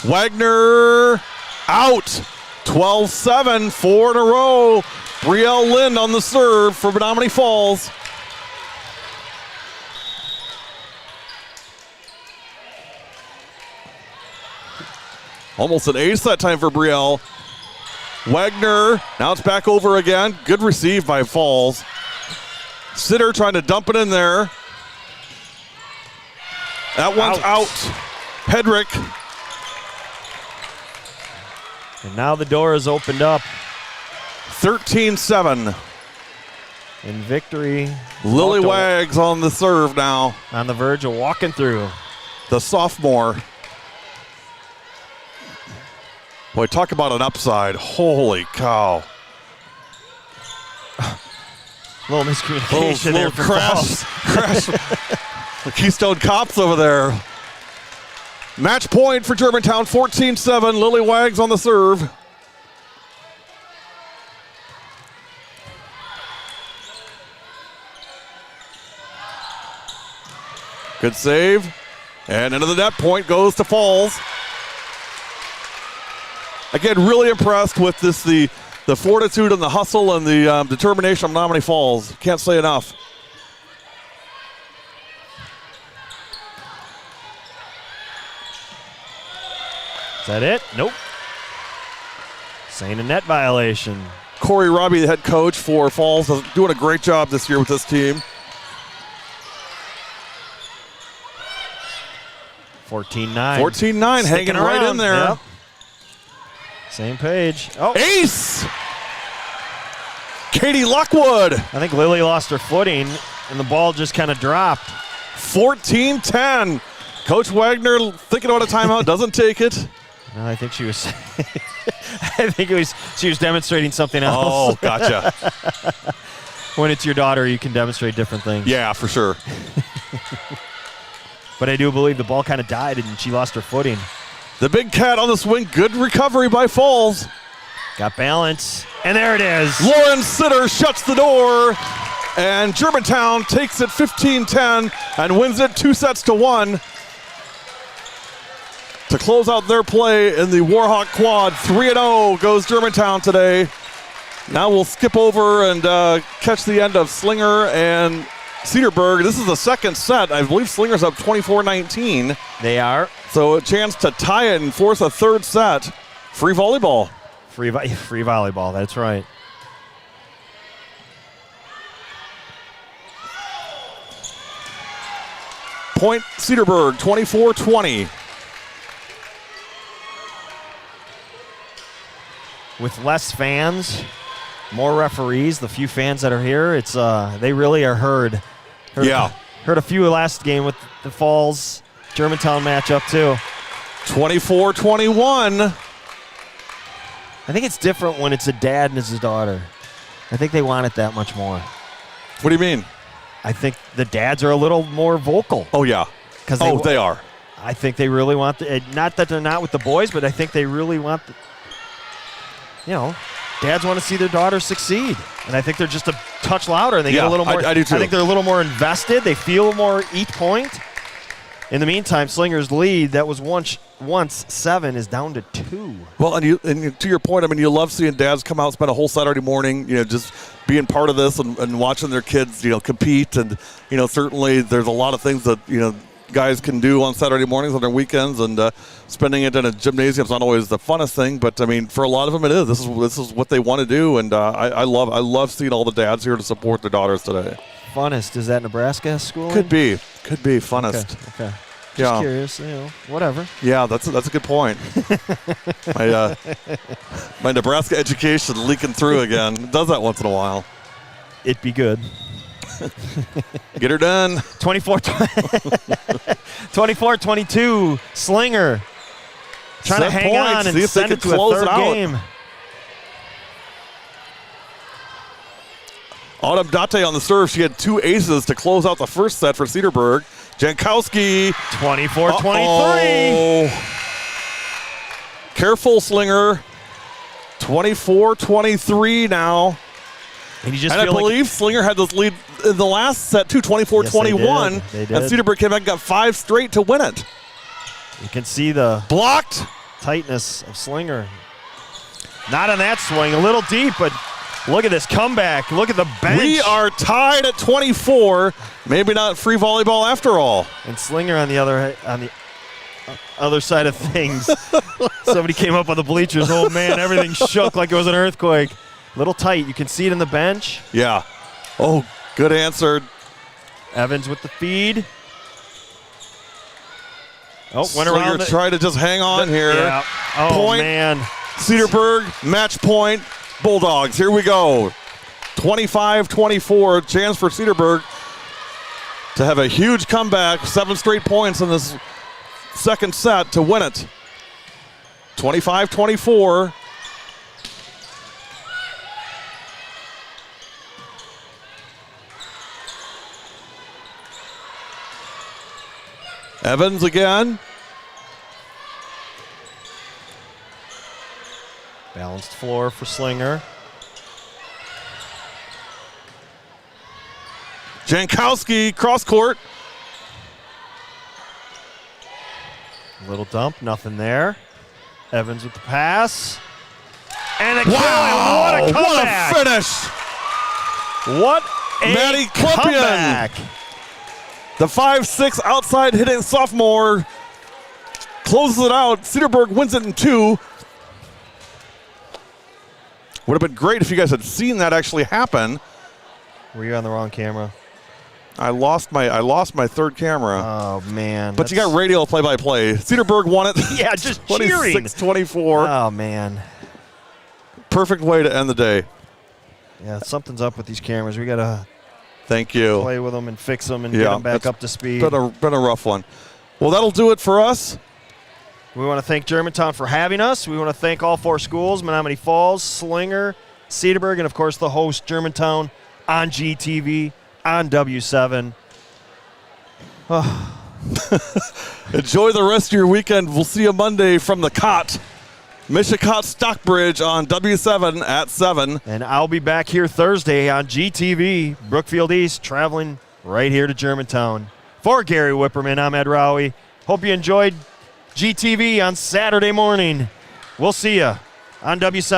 Wagner out. 12-7, 4 in a row. Brielle Lind on the serve for Menomonee Falls. Almost an ace that time for Brielle. Wagner, now it's back over again. Good receive by Falls. Sitter trying to dump it in there. That one's out. Hedrick. And now the door is opened up. 13-7. In victory. Lily Walked a- Wags on the serve now. on the verge of walking through. The sophomore. Boy, talk about an upside. Holy cow. Little miscommunication there for crash. Falls. The Keystone Cops over there. Match point for Germantown, 14-7. Lily Wags on the serve. Good save. And into the net, point goes to Falls. Again, really impressed with this, the fortitude and the hustle and the determination of Menomonee Falls. Can't say enough. Is that it? Nope. Saying a net violation. Corey Robbie, the head coach for Falls, is doing a great job this year with this team. 14-9. 14-9, hanging right in there. Yep. Same page. Oh, Ace! Katie Lockwood, I think Lily lost her footing, and the ball just kind of dropped. 14-10. Coach Wagner thinking about a timeout, doesn't take it. No, I think she was. I think she was demonstrating something else. Oh, gotcha. When it's your daughter, you can demonstrate different things. Yeah, for sure. But I do believe the ball kind of died and she lost her footing. The big cat on the swing. Good recovery by Falls. Got balance, and there it is. Lauren Sitter shuts the door, and Germantown takes it 15-10 and wins it 2-1 to close out their play in the Warhawk quad. 3-0 goes Germantown today. Now we'll skip over and catch the end of Slinger and Cedarburg. This is the second set. I believe Slinger's up 24-19. They are. So a chance to tie it and force a third set. Free volleyball. Free volleyball, that's right. Point Cedarburg, 24-20. With less fans, more referees, the few fans that are here, it's they really are heard. Yeah. Heard a few last game with the Falls Germantown matchup too. 24-21. I think it's different when it's a dad and it's his daughter. I think they want it that much more. What do you mean? I think the dads are a little more vocal. Oh, yeah. Because they are. I think they really want not that they're not with the boys, but I think they really want dads want to see their daughters succeed. And I think they're just a touch louder and they get a little more. I do too. I think they're a little more invested. They feel more each point. In the meantime, Slinger's lead that was once 7 is down to 2. Well, and to your point, I mean, you love seeing dads come out, spend a whole Saturday morning, just being part of this and watching their kids, compete. And, certainly there's a lot of things that, guys can do on Saturday mornings on their weekends, and spending it in a gymnasium is not always the funnest thing, but I mean, for a lot of them it is. This is what they want to do, and I love seeing all the dads here to support their daughters today. Funnest, is that Nebraska school? Could be funnest. Okay. Just Yeah. curious, whatever. Yeah, that's a good point. My Nebraska education leaking through again. It does that once in a while. It'd be good. Get her done. 24-22, Slinger trying to Set hang points, on and see if they send can it to a close third it out. game. Autumn Date on the serve. She had 2 aces to close out the first set for Cedarburg. Jankowski. 24-23. Careful, Slinger. 24-23 now. And you just And I feel like believe Slinger had this lead in the last set, too, 24-21. Yes, they did. And Cedarburg came back and got 5 straight to win it. you can see the Blocked. tightness of Slinger. Not on that swing, a little deep, but look at this comeback. Look at the bench. We are tied at 24. Maybe not free volleyball after all. And Slinger on the other side of things. Somebody came up on the bleachers. Oh, man, everything shook like it was an earthquake. Little tight. You can see it in the bench. Yeah. Oh, good answer. Evans with the feed. Oh, went Slinger around. tried to just hang on here. Yeah. Oh, Point. man. Cedarburg, match point. Bulldogs. Here we go. 25-24. Chance for Cedarburg to have a huge comeback. 7 straight points in this second set to win it. 25-24. Evans again. Balanced floor for Slinger. Jankowski, cross court. Little dump, nothing there. Evans with the pass. And a kill. Wow, What a what comeback. a finish. What a Maddie Klippian. comeback. The 5'6" outside hitting sophomore closes it out. Cedarburg wins it in 2. Would have been great if you guys had seen that actually happen. Were you on the wrong camera? I lost my third camera. Oh, man. But you got radio play-by-play. Cedarburg won it. Yeah, just cheering. 26-24. Oh, man. Perfect way to end the day. Yeah, something's up with these cameras. We got to Thank you. play with them and fix them and get them back it's up to speed. Been a rough one. Well, that'll do it for us. We want to thank Germantown for having us. We want to thank all 4 schools, Menomonee Falls, Slinger, Cedarburg, and, of course, the host, Germantown, on GTV, on W7. Enjoy the rest of your weekend. We'll see you Monday from the Cot. Mishicot Stockbridge on W7 at 7. And I'll be back here Thursday on GTV, Brookfield East, traveling right here to Germantown. For Gary Whipperman, I'm Ed Rowie. Hope you enjoyed GTV on Saturday morning. We'll see you on W7.